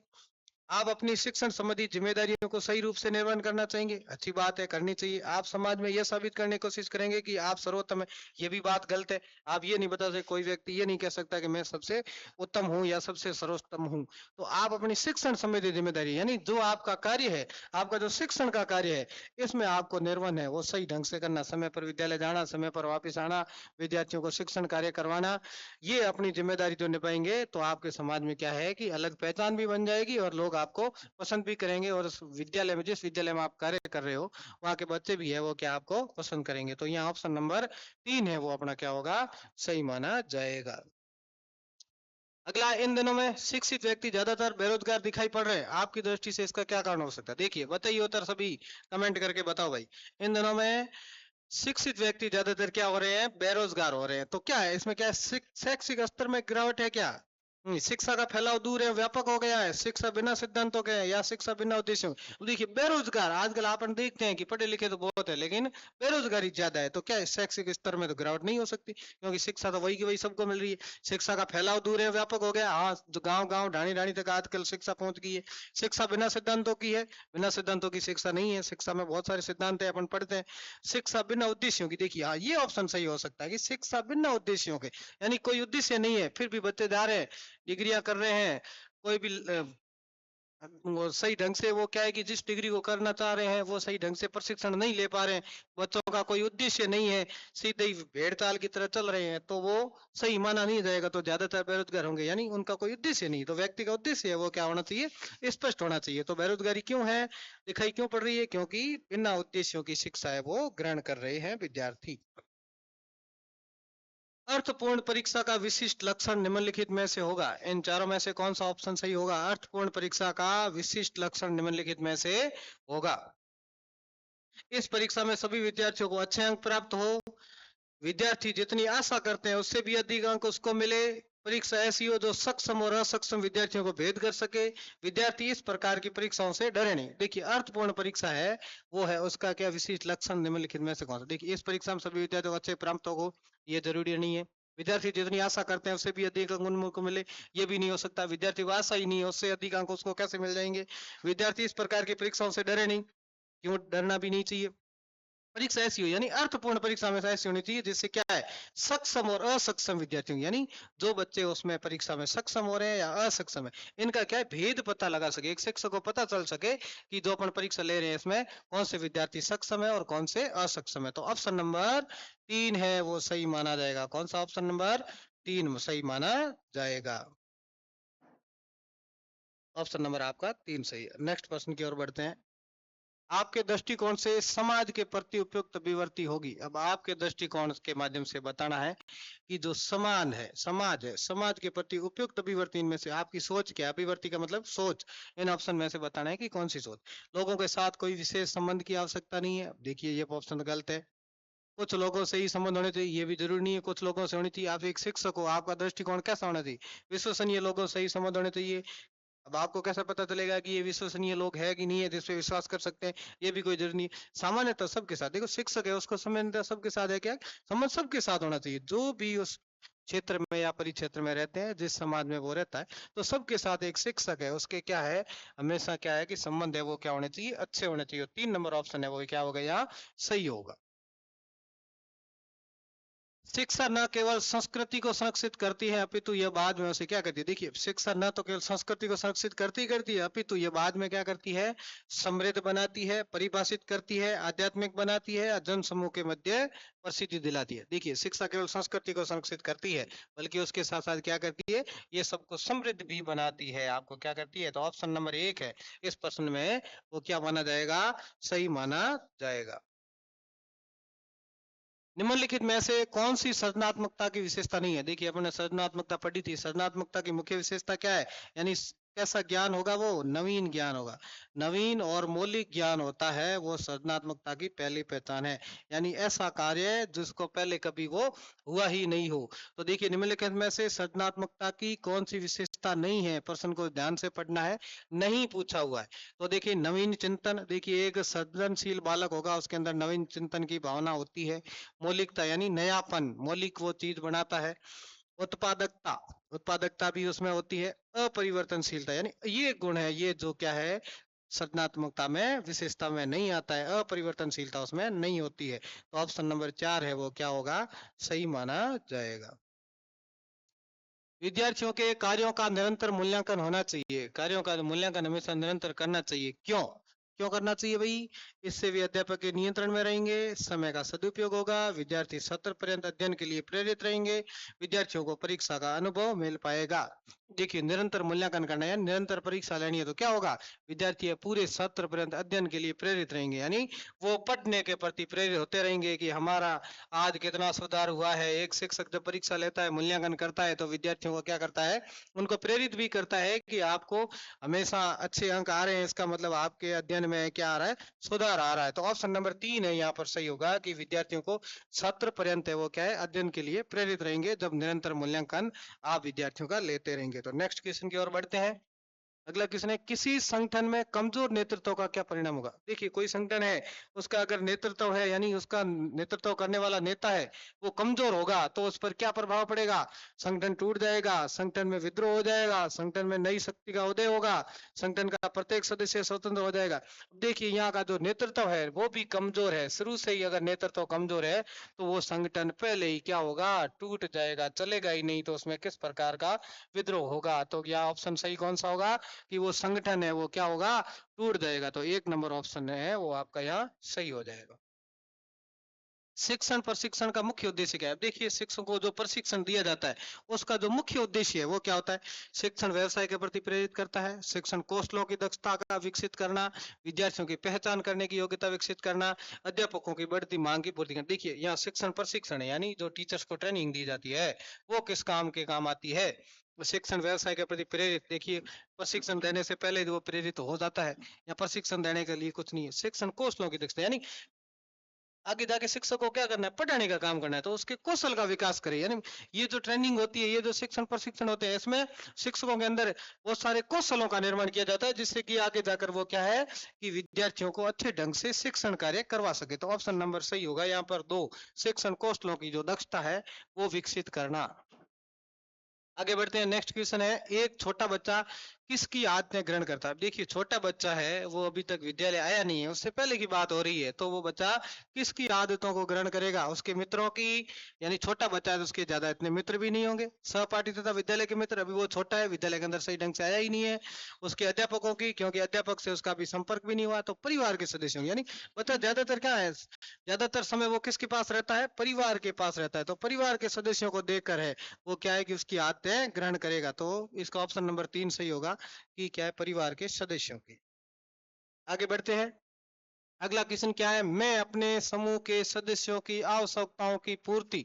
आप अपनी शिक्षण संबंधी जिम्मेदारियों को सही रूप से निर्वहन करना चाहेंगे? अच्छी बात है, करनी चाहिए। आप समाज में यह साबित करने की कोशिश करेंगे कि आप सर्वोत्तम है? ये भी बात गलत है। आप ये नहीं बता सकते, कोई व्यक्ति ये नहीं कह सकता कि मैं सबसे उत्तम हूँ या सबसे सर्वोत्तम हूँ। तो आप अपनी शिक्षण संबंधी जिम्मेदारी, यानी जो आपका कार्य है, आपका जो शिक्षण का कार्य है, इसमें आपको निर्वहन है वो सही ढंग से करना, समय पर विद्यालय जाना, समय पर वापिस आना, विद्यार्थियों को शिक्षण कार्य करवाना, ये अपनी जिम्मेदारी जो निभाएंगे तो आपके समाज में क्या है कि अलग पहचान भी बन जाएगी, और लोग आपको पसंद भी करेंगे, और उस विद्यालय में, जिस विद्यालय में आप कार्य कर रहे हो, वहाँ के बच्चे भी है वो क्या आपको पसंद करेंगे। तो यहाँ ऑप्शन नंबर 3 है वो अपना क्या होगा, सही माना जाएगा। अगला, इन दिनों में शिक्षित व्यक्ति ज्यादातर बेरोजगार दिखाई पड़ रहे हैं, आपकी दृष्टि से इसका क्या कारण हो सकता है? देखिए बताइए उत्तर, सभी कमेंट करके बताओ भाई। इन दिनों में शिक्षित व्यक्ति ज्यादातर क्या हो रहे हैं, बेरोजगार हो रहे हैं। तो क्या है इसमें, क्या है, शैक्षिक स्तर में गिरावट है क्या? शिक्षा का फैलाव दूर है, व्यापक हो गया है, शिक्षा बिना सिद्धांतों के या शिक्षा बिना उद्देश्यों। देखिए बेरोजगार आजकल अपन देखते हैं कि पढ़े लिखे तो बहुत है लेकिन बेरोजगारी ज्यादा है। तो क्या है, शैक्षिक स्तर में तो गिरावट नहीं हो सकती क्योंकि शिक्षा तो वही की वही सबको मिल रही है। शिक्षा का फैलाव दूर है, व्यापक हो गया, हाँ जो गांव गांव ढाणी ढाणी तक आजकल शिक्षा पहुंच गई है। शिक्षा बिना सिद्धांतों की है, बिना सिद्धांतों की शिक्षा नहीं है। शिक्षा में बहुत सारे सिद्धांत है, अपन पढ़ते हैं। शिक्षा बिना उद्देश्यों की, देखिए हाँ ये ऑप्शन सही हो सकता है कि शिक्षा बिना उद्देश्यों के, यानी कोई उद्देश्य नहीं है फिर भी बच्चे जा रहे हैं, डिग्रियां कर रहे हैं, कोई भी वो सही ढंग से, वो क्या है कि जिस डिग्री को करना चाह रहे हैं वो सही ढंग से प्रशिक्षण नहीं ले पा रहे हैं, बच्चों का कोई उद्देश्य नहीं है, सीधे ही भेड़ चाल की तरह चल रहे हैं, तो वो सही माना नहीं जाएगा। तो ज्यादातर बेरोजगार होंगे, यानी उनका कोई उद्देश्य नहीं। तो व्यक्ति का उद्देश्य है वो क्या होना चाहिए, स्पष्ट होना चाहिए। तो बेरोजगारी क्यों है, दिखाई क्यों पड़ रही है, क्योंकि बिना उद्देश्यों की शिक्षा है वो ग्रहण कर रहे हैं विद्यार्थी। अर्थपूर्ण परीक्षा का विशिष्ट लक्षण निम्नलिखित में से होगा, इन चारों में से कौन सा ऑप्शन सही होगा? अर्थपूर्ण परीक्षा का विशिष्ट लक्षण निम्नलिखित में से होगा, इस परीक्षा में सभी विद्यार्थियों को अच्छे अंक प्राप्त हो, विद्यार्थी जितनी आशा करते हैं उससे भी अधिक अंक उसको मिले, परीक्षा ऐसी हो जो सक्षम और असक्षम विद्यार्थियों को भेद कर सके, विद्यार्थी इस प्रकार की परीक्षाओं से डरे नहीं। देखिए अर्थपूर्ण परीक्षा है वो है, उसका क्या विशिष्ट लक्षण निम्नलिखित में से कौन सा? देखिए इस परीक्षा में सभी विद्यार्थियों को अच्छे प्राप्त हो, ये जरूरी नहीं है। विद्यार्थी जितनी आशा करते हैं उससे भी अधिक अंक उनको मिले, ये भी नहीं हो सकता। विद्यार्थी को आशा ही नहीं है, उससे अधिक अंक उसको कैसे मिल जाएंगे? विद्यार्थी इस प्रकार की परीक्षाओं से डरे नहीं, क्यों डरना भी नहीं चाहिए। परीक्षा ऐसी हो, यानी अर्थपूर्ण परीक्षा में ऐसी होनी चाहिए जिससे क्या है, सक्षम और असक्षम विद्यार्थियों, यानी जो बच्चे उसमें परीक्षा में सक्षम हो रहे हैं या असक्षम है, इनका क्या है भेद पता लगा सके, एक शिक्षक को पता चल सके कि जो अपन परीक्षा ले रहे हैं इसमें कौन से विद्यार्थी सक्षम है और कौन से असक्षम है। तो ऑप्शन नंबर 3 है वो सही माना जाएगा। कौन सा? ऑप्शन नंबर 3 सही माना जाएगा। ऑप्शन नंबर आपका 3 सही है। नेक्स्ट प्रश्न की ओर बढ़ते हैं। आपके दृष्टिकोण से समाज के प्रति उपयुक्त अभिवर्ती होगी। अब आपके दृष्टिकोण के माध्यम से बताना है कि जो समान है, समाज है, समाज के प्रति उपयुक्त अभिवर्ती इनमें से आपकी सोच क्या है? अभिवर्ती का मतलब सोच। इन ऑप्शन में से बताना है कि कौन सी सोच। लोगों के साथ कोई विशेष संबंध की आवश्यकता नहीं है, देखिए ये ऑप्शन गलत है। कुछ लोगों से ही संबंध होने चाहिए, ये भी जरूरी नहीं है कुछ लोगों से होनी चाहिए। आप एक शिक्षक हो, आपका दृष्टिकोण कैसा होना चाहिए? विश्वसनीय लोगों से ही संबंध होने चाहिए। अब आपको कैसे पता चलेगा कि ये विश्वसनीय लोग है कि नहीं है जिस पे विश्वास कर सकते हैं? ये भी कोई जरूरी नहीं। सामान्यतः सबके साथ, देखो शिक्षक है उसको सामान्यतः सबके साथ है क्या, संबंध सबके साथ होना चाहिए। जो भी उस क्षेत्र में या परिक्षेत्र में रहते हैं, जिस समाज में वो रहता है, तो सबके साथ एक शिक्षक है उसके क्या है, हमेशा क्या है कि संबंध है वो क्या होने चाहिए, अच्छे होने चाहिए। 3 नंबर ऑप्शन है वो क्या होगा यहाँ सही होगा। शिक्षा न केवल संस्कृति को संरक्षित करती है अपितु यह बाद में उसे क्या करती है? देखिए शिक्षा न तो केवल संस्कृति को संरक्षित करती है अपितु यह बाद में क्या करती है, समृद्ध बनाती है, परिभाषित करती है, आध्यात्मिक बनाती है, जन समूह के मध्य प्रसिद्धि दिलाती है। देखिए शिक्षा केवल संस्कृति को संरक्षित करती है बल्कि उसके साथ साथ क्या करती है, ये सबको समृद्ध भी बनाती है। आपको क्या करती है? तो ऑप्शन नंबर 1 है इस प्रश्न में वो क्या माना जाएगा, सही माना जाएगा। निम्नलिखित में से कौन सी सृजनात्मकता की विशेषता नहीं है? देखिए अपने सृजनात्मकता पढ़ी थी, सृजनात्मकता की मुख्य विशेषता क्या है, यानी कैसा ज्ञान होगा, वो नवीन ज्ञान होगा। नवीन और मौलिक ज्ञान होता है वो सृजनात्मकता की पहली पहचान है, यानी ऐसा कार्य जिसको पहले कभी वो हुआ ही नहीं हो। तो देखिए निम्नलिखित में से सृजनात्मकता की कौन सी विशेषता नहीं है, प्रश्न को ध्यान से पढ़ना है, नहीं पूछा हुआ है। तो देखिए नवीन चिंतन, देखिए एक सृजनशील बालक होगा उसके अंदर नवीन चिंतन की भावना होती है। मौलिकता यानी नयापन, मौलिक वो चीज बनाता है। उत्पादकता, उत्पादकता भी उसमें होती है। अपरिवर्तनशीलता यानी ये गुण है, ये जो क्या है सृजनात्मकता में विशेषता में नहीं आता है, अपरिवर्तनशीलता उसमें नहीं होती है। तो ऑप्शन नंबर 4 है वो क्या होगा, सही माना जाएगा। विद्यार्थियों के कार्यों का निरंतर मूल्यांकन होना चाहिए, कार्यों का मूल्यांकन हमेशा निरंतर करना चाहिए। क्यों क्यों करना चाहिए भाई? इससे भी अध्यापक के नियंत्रण में रहेंगे, समय का सदुपयोग होगा, विद्यार्थी सत्र पर्यंत अध्ययन के लिए प्रेरित रहेंगे, विद्यार्थियों को परीक्षा का अनुभव मिल पाएगा। देखिए निरंतर मूल्यांकन करना है, निरंतर परीक्षा लेनी है, तो क्या होगा, विद्यार्थी पूरे सत्र पर्यंत अध्ययन के लिए प्रेरित रहेंगे, यानी वो पढ़ने के प्रति प्रेरित होते रहेंगे कि हमारा आज कितना सुधार हुआ है। एक शिक्षक जब परीक्षा लेता है, मूल्यांकन करता है, तो विद्यार्थियों को क्या करता है, उनको प्रेरित भी करता है कि आपको हमेशा अच्छे अंक आ रहे हैं, इसका मतलब आपके अध्ययन में क्या आ रहा है, सुधार आ रहा है। तो ऑप्शन नंबर 3 है यहाँ पर सही होगा कि विद्यार्थियों को सत्र पर्यंत है वो क्या है, अध्ययन के लिए प्रेरित रहेंगे जब निरंतर मूल्यांकन आप विद्यार्थियों का लेते रहेंगे। तो नेक्स्ट क्वेश्चन की ओर बढ़ते हैं। अगला क्वेश्चन है, किसी संगठन में कमजोर नेतृत्व का क्या परिणाम होगा। देखिए कोई संगठन है, उसका अगर नेतृत्व है, यानी उसका नेतृत्व करने वाला नेता है वो कमजोर होगा, तो उस पर क्या प्रभाव पड़ेगा, संगठन टूट जाएगा, संगठन में विद्रोह हो जाएगा, संगठन में नई शक्ति का उदय होगा, संगठन का प्रत्येक सदस्य स्वतंत्र हो जाएगा। देखिए यहाँ का जो नेतृत्व है वो भी कमजोर है, शुरू से ही अगर नेतृत्व कमजोर है तो वो संगठन पहले ही क्या होगा, टूट जाएगा, चलेगा ही नहीं, तो उसमें किस प्रकार का विद्रोह होगा। तो क्या ऑप्शन सही कौन सा होगा कि वो संगठन है वो क्या होगा, टूट जाएगा। तो 1 नंबर ऑप्शन है वो आपका यहाँ सही हो जाएगा। शिक्षण प्रशिक्षण का मुख्य उद्देश्य क्या है। देखिए शिक्षकों को जो प्रशिक्षण दिया जाता है उसका जो मुख्य उद्देश्य है वो क्या होता है, शिक्षण व्यवसाय के प्रति प्रेरित करता है, शिक्षण कौशलों की दक्षता का विकसित करना, विद्यार्थियों की पहचान करने की योग्यता विकसित करना, अध्यापकों की बढ़ती मांग की पूर्ति करना। देखिए यहाँ शिक्षण प्रशिक्षण है, यानी जो टीचर्स को ट्रेनिंग दी जाती है वो किस काम के काम आती है, शिक्षण व्यवसाय के प्रति प्रेरित। देखिए प्रशिक्षण देने से पहले वो प्रेरित हो जाता है, या प्रशिक्षण देने के लिए कुछ नहीं है, शिक्षण कौशलों की दक्षता, यानी आगे जाके शिक्षक को क्या करना है, पढ़ाने का काम करना है, तो उसके कौशल का विकास करे। यानी ये जो ट्रेनिंग होती है, ये जो शिक्षण प्रशिक्षण होते हैं, इसमें शिक्षकों के अंदर बहुत सारे कौशलों का निर्माण किया जाता है, जिससे कि आगे जाकर वो क्या है कि विद्यार्थियों को अच्छे ढंग से शिक्षण कार्य करवा सके। तो ऑप्शन नंबर सही होगा यहाँ पर 2, शिक्षण कौशलों की जो दक्षता है वो विकसित करना। आगे बढ़ते हैं, नेक्स्ट क्वेश्चन है, एक छोटा बच्चा किसकी आदतें ग्रहण करता है। देखिए छोटा बच्चा है वो अभी तक विद्यालय आया नहीं है, उससे पहले की बात हो रही है, तो वो बच्चा किसकी आदतों को ग्रहण करेगा, उसके मित्रों की, यानी छोटा बच्चा है तो उसके ज्यादा इतने मित्र भी नहीं होंगे, सहपाठी तथा विद्यालय के मित्र, अभी वो छोटा है, विद्यालय के अंदर सही ढंग से आया ही नहीं है, उसके अध्यापकों की, क्योंकि अध्यापक से उसका भी संपर्क भी नहीं हुआ, तो परिवार के सदस्यों, यानी बच्चा ज्यादातर क्या है, ज्यादातर समय वो किसके पास रहता है, परिवार के पास रहता है, तो परिवार के सदस्यों को देखकर है वो क्या है कि उसकी आदतें ग्रहण करेगा। तो इसका ऑप्शन नंबर 3 सही होगा कि क्या है, परिवार के सदस्यों की। आगे बढ़ते हैं, अगला क्वेश्चन क्या है, मैं अपने समूह के सदस्यों की आवश्यकताओं की पूर्ति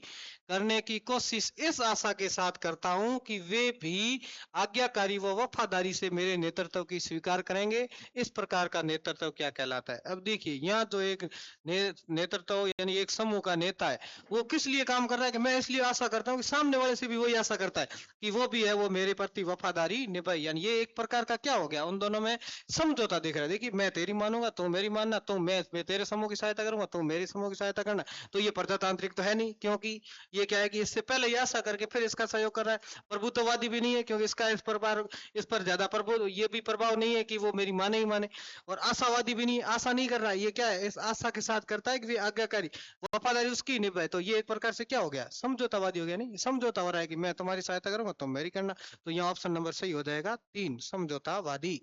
करने की कोशिश इस आशा के साथ करता हूं कि वे भी आज्ञाकारी व वफादारी से मेरे नेतृत्व की स्वीकार करेंगे। इस प्रकार का नेतृत्व क्या कहलाता है। अब देखिए यहाँ जो एक नेतृत्व यानी एक समूह का नेता है वो किस लिए काम कर रहा है कि मैं इसलिए आशा करता हूँ कि सामने वाले से भी वही आशा करता है कि वो भी है वो मेरे प्रति वफादारी निभाए, यानी ये एक प्रकार का क्या हो गया, उन दोनों में समझौता दिख रहा है। देखिए मैं तेरी मानूंगा तो मेरी मानना, तो मैं तेरे समूह की सहायता करूंगा तो मेरी समूह की सहायता करना। तो ये प्रजातांत्रिक तो है नहीं, क्योंकि ये क्या है कि इससे पहले ये आशा करके फिर इसका सहयोग कर रहा है। प्रभुत्ववादी भी नहीं है, क्योंकि इसका इस पर ज्यादा प्रभुत्व ये भी प्रभाव नहीं है कि वो मेरी माने ही माने। और आशावादी भी नहीं, आशा नहीं कर रहा है, ये क्या है, इस आशा के साथ करता है कि आज्ञाकारी वफादारी उसकी निभाए। तो ये एक प्रकार से क्या हो गया, समझौतावादी हो गया। नहीं, समझौता हो रहा है कि मैं तुम्हारी सहायता करूंगा तुम मेरी करना। तो यहाँ ऑप्शन नंबर सही हो जाएगा 3, समझौतावादी।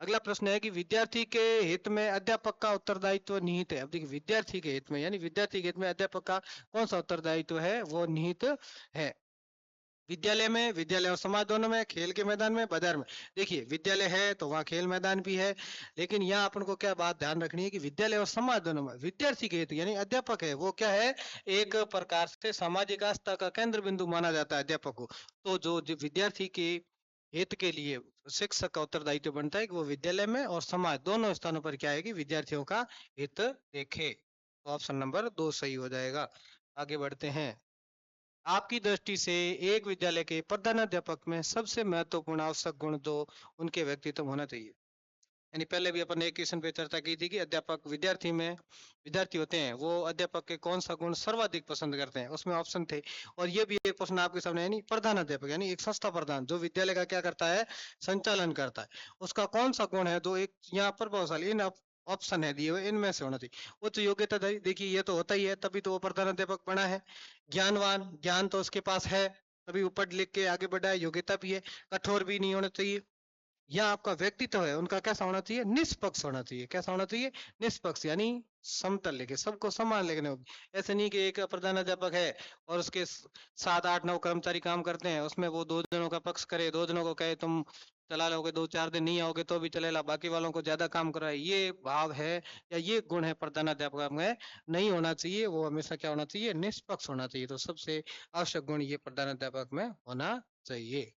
अगला प्रश्न है कि विद्यार्थी के हित में अध्यापक का उत्तरदायित्व निहित है। अब देखिए विद्यार्थी के हित में, यानी विद्यार्थी के हित में अध्यापक का कौन सा उत्तरदायित्व है वो निहित है। विद्यालय में, विद्यालय और समाज दोनों में, खेल के मैदान में, बाजार में। देखिए विद्यालय है तो वहाँ खेल मैदान भी है, लेकिन यहाँ अपन को क्या बात ध्यान रखनी है कि विद्यालय और समाज दोनों में विद्यार्थी के हित यानी अध्यापक है वो क्या है, एक प्रकार से सामाजिक आस्था का केंद्र बिंदु माना जाता है अध्यापक को। तो जो विद्यार्थी के हित के लिए शिक्षक का उत्तरदायित्व बनता है कि वो विद्यालय में और समाज दोनों स्थानों पर क्या है कि विद्यार्थियों का हित देखे। तो ऑप्शन नंबर 2 सही हो जाएगा। आगे बढ़ते हैं, आपकी दृष्टि से एक विद्यालय के प्रधानाध्यापक में सबसे महत्वपूर्ण आवश्यक गुण जो उनके व्यक्तित्व होना चाहिए। यानी पहले भी अपन एक क्वेश्चन पे चर्चा की थी कि अध्यापक विद्यार्थी होते हैं वो अध्यापक के कौन सा गुण सर्वाधिक पसंद करते हैं, उसमें ऑप्शन थे। और ये भी एक प्रश्न आपके सामने, यानी प्रधान अध्यापक यानी एक संस्था प्रधान जो विद्यालय का क्या करता है, संचालन करता है, उसका कौन सा गुण है जो एक यहाँ प्रभावशाली, इन ऑप्शन है दिए हुए इनमें से होना चाहिए। उच्च योग्यता, देखिए ये तो होता ही है तभी तो वो प्रधान अध्यापक बना है। ज्ञानवान, ज्ञान तो उसके पास है तभी वो पढ़ लिख के आगे बढ़ा है, योग्यता भी है। कठोर भी नहीं होना चाहिए। या आपका व्यक्तित्व है उनका कैसा होना चाहिए, निष्पक्ष होना चाहिए। कैसा होना चाहिए, निष्पक्ष, यानी समतल लेके, सबको समान लेने होगी। ऐसे नहीं कि एक प्रधानाध्यापक है और उसके 7 8 9 कर्मचारी काम करते हैं, उसमें वो 2 जनों का पक्ष करे, 2 जनों को कहे तुम चला लोगे, 2 4 दिन नहीं आओगे तो भी चलेगा, बाकी वालों को ज्यादा काम कराए, ये भाव है या ये गुण है प्रधानाध्यापक में नहीं होना चाहिए। वो हमेशा क्या होना चाहिए, निष्पक्ष होना चाहिए। तो सबसे आवश्यक गुण ये प्रधानाध्यापक में होना चाहिए।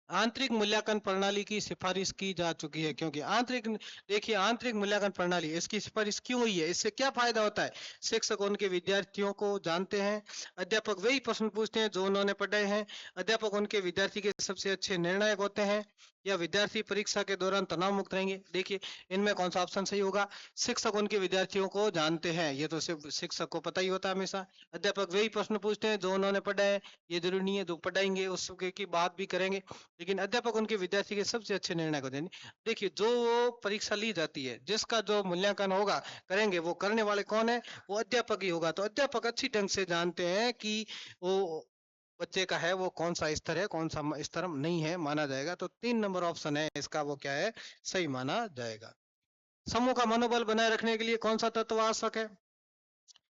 आंतरिक मूल्यांकन प्रणाली की सिफारिश की जा चुकी है, क्योंकि आंतरिक, देखिए आंतरिक मूल्यांकन प्रणाली, इसकी सिफारिश क्यों हुई है, इससे क्या फायदा होता है। शिक्षक उनके विद्यार्थियों को जानते हैं, अध्यापक वही प्रश्न पूछते हैं जो उन्होंने पढ़े हैं, अध्यापक उनके विद्यार्थी के सबसे अच्छे निर्णायक होते हैं, या विद्यार्थी परीक्षा के दौरान तनाव मुक्त रहेंगे। देखिए इनमें कौन सा ऑप्शन सही होगा, शिक्षक उनके विद्यार्थियों को जानते हैं, ये तो सिर्फ शिक्षक को पता ही होता है हमेशा। अध्यापक वही प्रश्न पूछते हैं जो उन्होंने पढ़ा है, ये जरूरी नहीं है जो पढ़ाएंगे उसके की बात भी करेंगे, लेकिन अध्यापक उनके विद्यार्थी के सबसे अच्छे निर्णय को देंगे। देखिए जो परीक्षा ली जाती है, जिसका जो मूल्यांकन होगा करेंगे, वो करने वाले कौन है, वो अध्यापक ही होगा। तो अध्यापक अच्छी ढंग से जानते हैं कि वो बच्चे का है वो कौन सा स्तर है, कौन सा स्तर नहीं है माना जाएगा। तो 3 नंबर ऑप्शन है इसका, वो क्या है, सही माना जाएगा। समूह का मनोबल बनाए रखने के लिए कौन सा तत्व आवश्यक है,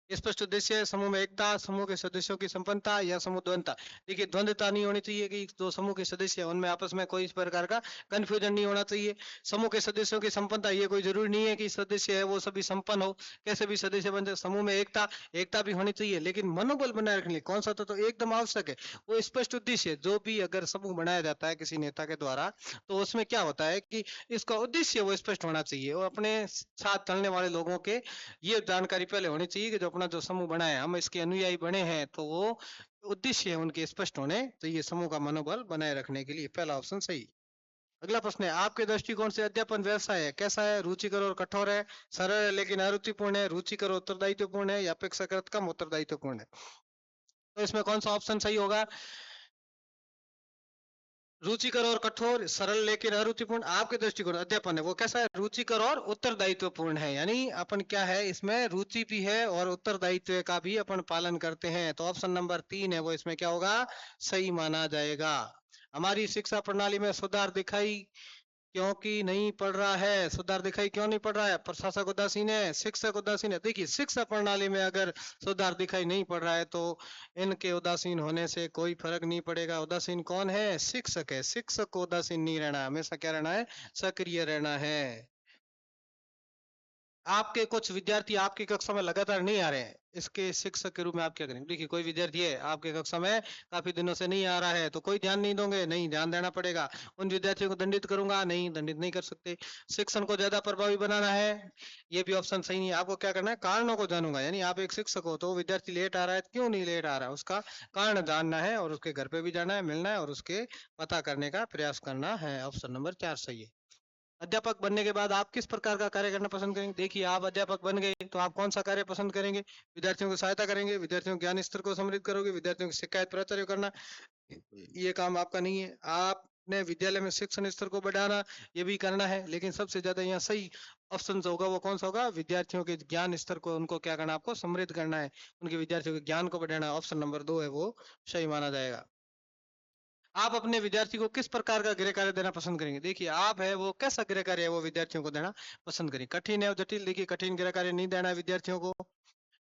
स्पष्ट उद्देश्य, समूह में एकता, समूह के सदस्यों की संपन्नता, या समूह द्वंद्वता। देखिए द्वंद्वता नहीं होनी चाहिए कि जो समूह के सदस्य हैं उनमें आपस में कोई इस प्रकार का कंफ्यूजन नहीं होना चाहिए। समूह के सदस्यों की संपन्नता, ये कोई जरूरी नहीं है कि सदस्य है वो सभी संपन्न हो, कैसे भी सदस्य बन जाए। समूह में एकता, एकता भी होनी चाहिए, लेकिन मनोबल बनाए रखने के लिए कौन सा तो एकदम आवश्यक है, वो स्पष्ट उद्देश्य। जो भी अगर समूह बनाया जाता है किसी नेता के द्वारा, तो उसमें क्या होता है कि इसका उद्देश्य वो स्पष्ट होना चाहिए, वो अपने साथ चलने वाले लोगों के ये जानकारी पहले होनी चाहिए कि जो अपना जो समूह बना है, हम इसके अनुयायी बने हैं, तो वो उद्देश्य उनके स्पष्ट होने चाहिए समूह का मनोबल बनाए रखने के लिए। पहला ऑप्शन सही। अगला प्रश्न है, आपके दृष्टिकोण से अध्यापन व्यवसाय है कैसा है, रुचिकर और कठोर है, सरल है लेकिन अरुचिपूर्ण है, रुचिकर और उत्तरदायित्वपूर्ण है, या अपेक्षाकृत कम उत्तरदायित्वपूर्ण है। तो इसमें कौन सा ऑप्शन सही होगा, रुचिकर और कठोर, सरल लेकिन अरुचिपूर्ण। आपके दृष्टिकोण अध्यापन है वो कैसा है, रुचिकर और उत्तरदायित्वपूर्ण है, यानी अपन क्या है इसमें रुचि भी है और उत्तरदायित्व का भी अपन पालन करते हैं। तो ऑप्शन नंबर 3 है वो इसमें क्या होगा, सही माना जाएगा। हमारी शिक्षा प्रणाली में सुधार दिखाई क्योंकि नहीं पड़ रहा है, सुधार दिखाई क्यों नहीं पड़ रहा है, प्रशासक उदासीन है, शिक्षक उदासीन है। देखिए शिक्षा प्रणाली में अगर सुधार दिखाई नहीं पड़ रहा है तो इनके उदासीन होने से कोई फर्क नहीं पड़ेगा। उदासीन कौन है, शिक्षक है, शिक्षक को उदासीन नहीं रहना है, हमेशा क्या रहना है, सक्रिय रहना है। आपके कुछ विद्यार्थी आपकी कक्षा में लगातार नहीं आ रहे हैं, इसके शिक्षक के रूप में आप क्या करेंगे। देखिए कोई विद्यार्थी है आपके कक्षा में काफी दिनों से नहीं आ रहा है, तो कोई ध्यान नहीं दोगे, नहीं ध्यान देना पड़ेगा। उन विद्यार्थियों को दंडित करूंगा, नहीं दंडित नहीं कर सकते। शिक्षण को ज्यादा प्रभावी बनाना है, ये भी ऑप्शन सही नहीं है। आपको क्या करना है, कारणों को जानूंगा, यानी आप एक शिक्षक हो तो विद्यार्थी लेट आ रहा है, क्यों नहीं लेट आ रहा है, उसका कारण जानना है, और उसके घर पे भी जाना है, मिलना है, और उसके पता करने का प्रयास करना है। ऑप्शन नंबर 4 सही है। अध्यापक बनने के बाद आप किस प्रकार का कार्य करना पसंद करेंगे। देखिए आप अध्यापक बन गए तो आप कौन सा कार्य पसंद करेंगे, विद्यार्थियों को सहायता करेंगे, विद्यार्थियों के ज्ञान स्तर को समृद्ध करोगे, विद्यार्थियों की शिकायत प्राचार्य करना, ये काम आपका नहीं है। आपने विद्यालय में शिक्षण स्तर को बढ़ाना, ये भी करना है, लेकिन सबसे ज्यादा यहाँ सही ऑप्शन होगा वो कौन सा होगा, विद्यार्थियों के ज्ञान स्तर को उनको क्या करना, आपको समृद्ध करना है, उनके विद्यार्थियों के ज्ञान को बढ़ाना। ऑप्शन नंबर 2 है वो सही माना जाएगा। आप अपने विद्यार्थी को किस प्रकार का गृह कार्य देना पसंद करेंगे। देखिए आप है वो कैसा गृह कार्य है वो विद्यार्थियों को देना पसंद करेंगे, कठिन है और जटिल। देखिए कठिन गृह कार्य नहीं देना है विद्यार्थियों को।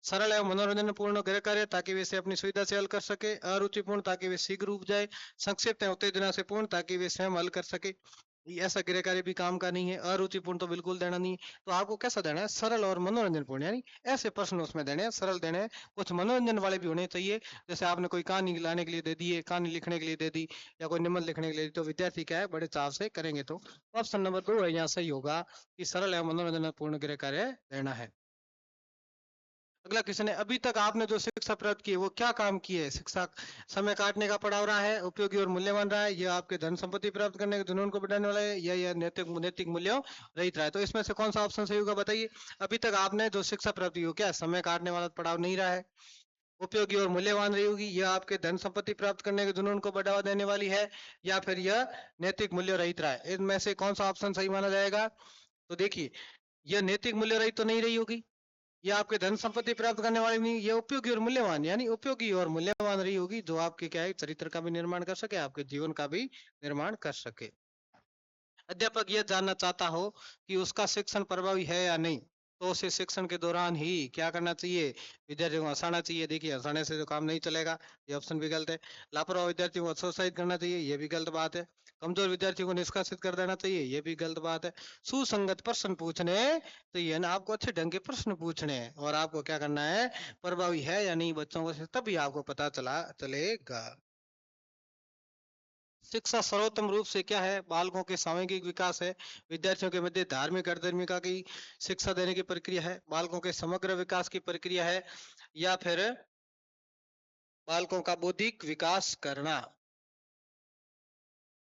सरल है मनोरंजन पूर्ण गृह कार्य ताकि वे इसे अपनी सुविधा से हल कर सके। अरुचिपूर्ण ताकि वे शीघ्र उब जाए। संक्षिप्त है उत्तेजना से पूर्ण ताकि वे स्वयं हल कर सके। ऐसा गृह कार्य भी काम का नहीं है। अरुचिपूर्ण तो बिल्कुल देना नहीं है। तो आपको कैसा देना है, सरल और मनोरंजन पूर्ण, यानी ऐसे प्रश्न उसमें देने हैं, सरल देने हैं, कुछ मनोरंजन वाले भी होने चाहिए। जैसे आपने कोई कहानी लाने के लिए दे दी है, कहानी लिखने के लिए दे दी, या कोई निबंध लिखने के लिए, तो विद्यार्थी क्या है बड़े चाव से करेंगे। तो ऑप्शन नंबर 2 है यहाँ सही होगा कि सरल है मनोरंजन पूर्ण गृह कार्य देना है। अगला क्वेश्चन है, अभी तक आपने जो शिक्षा प्राप्त की है वो क्या काम किए है। शिक्षा समय काटने का पड़ाव रहा है, उपयोगी और मूल्यवान रहा है, यह आपके धन संपत्ति प्राप्त करने के जुनून को बढ़ाने वाला है, या यह नैतिक नैतिक मूल्यों रहित रहा है। तो इसमें से कौन सा ऑप्शन सही होगा बताइए। अभी तक आपने जो शिक्षा प्राप्त की हो क्या समय काटने वाला पड़ाव नहीं रहा है, उपयोगी और मूल्यवान रही होगी, यह आपके धन संपत्ति प्राप्त करने के जुनून को बढ़ावा देने वाली है, या फिर यह नैतिक मूल्य रहित रहा है। इनमें से कौन सा ऑप्शन सही माना जाएगा। तो देखिए यह नैतिक मूल्य रहित तो नहीं रही होगी, ये आपके धन संपत्ति प्राप्त करने वाली नहीं, ये उपयोगी और मूल्यवान, यानी उपयोगी और मूल्यवान रही होगी, जो आपके क्या है चरित्र का भी निर्माण कर सके, आपके जीवन का भी निर्माण कर सके। अध्यापक यह जानना चाहता हो कि उसका शिक्षण प्रभावी है या नहीं। तो उसे शिक्षण के दौरान ही क्या करना चाहिए, विद्यार्थियों को हंसाना चाहिए। देखिए हंसाने से तो काम नहीं चलेगा, ये ऑप्शन भी गलत है। लापरवाह विद्यार्थियों को हतोत्साहित करना चाहिए, ये भी गलत बात है। कमजोर विद्यार्थियों को निष्कासित कर देना चाहिए, ये भी गलत बात है। सुसंगत प्रश्न पूछने चाहिए ना, आपको अच्छे ढंग के प्रश्न पूछने हैं और आपको क्या करना है, प्रभावी है या नहीं बच्चों को, तभी आपको पता चलेगा। शिक्षा सर्वोत्तम रूप से क्या है, बालकों के सामूहिक विकास है। विद्यार्थियों के मध्य धार्मिक अधर्मिका की शिक्षा देने की प्रक्रिया है। बालकों के समग्र विकास की प्रक्रिया है, या फिर बालकों का बौद्धिक विकास करना।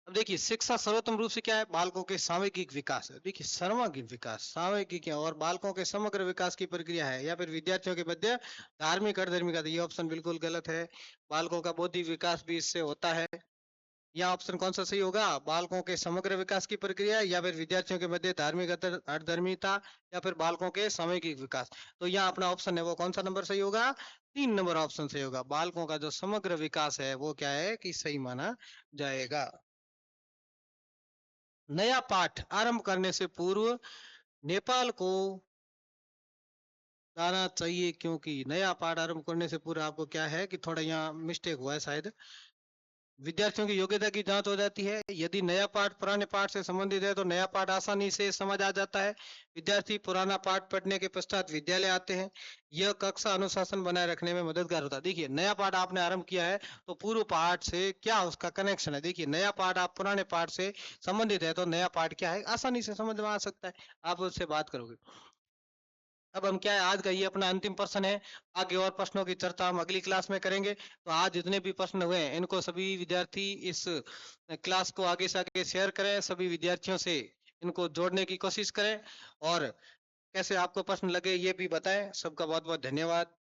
अब देखिए शिक्षा सर्वोत्तम रूप से क्या है, बालकों के सामूहिक विकास है। देखिए सामूहिक विकास, सामूहिक है और बालकों के समग्र विकास की प्रक्रिया है, या फिर विद्यार्थियों के मध्य धार्मिक और धार्मिक, ये ऑप्शन बिल्कुल गलत है। बालकों का बौद्धिक विकास भी इससे होता है। यहाँ ऑप्शन कौन सा सही होगा, बालकों के समग्र विकास की प्रक्रिया, या फिर विद्यार्थियों के मध्य धार्मिक अधर्मिता, या फिर बालकों के सामूहिक विकास। तो यहाँ अपना ऑप्शन है वो कौन सा नंबर सही होगा, 3 नंबर ऑप्शन सही होगा। बालकों का जो समग्र विकास है वो क्या है कि सही माना जाएगा। नया पाठ आरंभ करने से पूर्व नेपाल को जाना चाहिए, क्योंकि नया पाठ आरंभ करने से पूर्व आपको क्या है कि थोड़ा यहाँ मिस्टेक हुआ है शायद। विद्यार्थियों की योग्यता की जांच हो जाती है। यदि नया पाठ पुराने पाठ से संबंधित है तो नया पाठ आसानी से समझ आ जाता है। विद्यार्थी पुराना पाठ पढ़ने के पश्चात विद्यालय आते हैं। यह कक्षा अनुशासन बनाए रखने में मददगार होता है। देखिए नया पाठ आपने आरंभ किया है तो पूर्व पाठ से क्या उसका कनेक्शन है। देखिए नया पाठ आप पुराने पाठ से संबंधित है तो नया पाठ क्या है, आसानी से समझ में आ सकता है, आप उससे बात करोगे। अब हम क्या है, आज का ये अपना अंतिम प्रश्न है। आगे और प्रश्नों की चर्चा हम अगली क्लास में करेंगे। तो आज जितने भी प्रश्न हुए हैं इनको सभी विद्यार्थी इस क्लास को आगे से आगे शेयर करें, सभी विद्यार्थियों से इनको जोड़ने की कोशिश करें और कैसे आपको प्रश्न लगे ये भी बताएं। सबका बहुत बहुत धन्यवाद।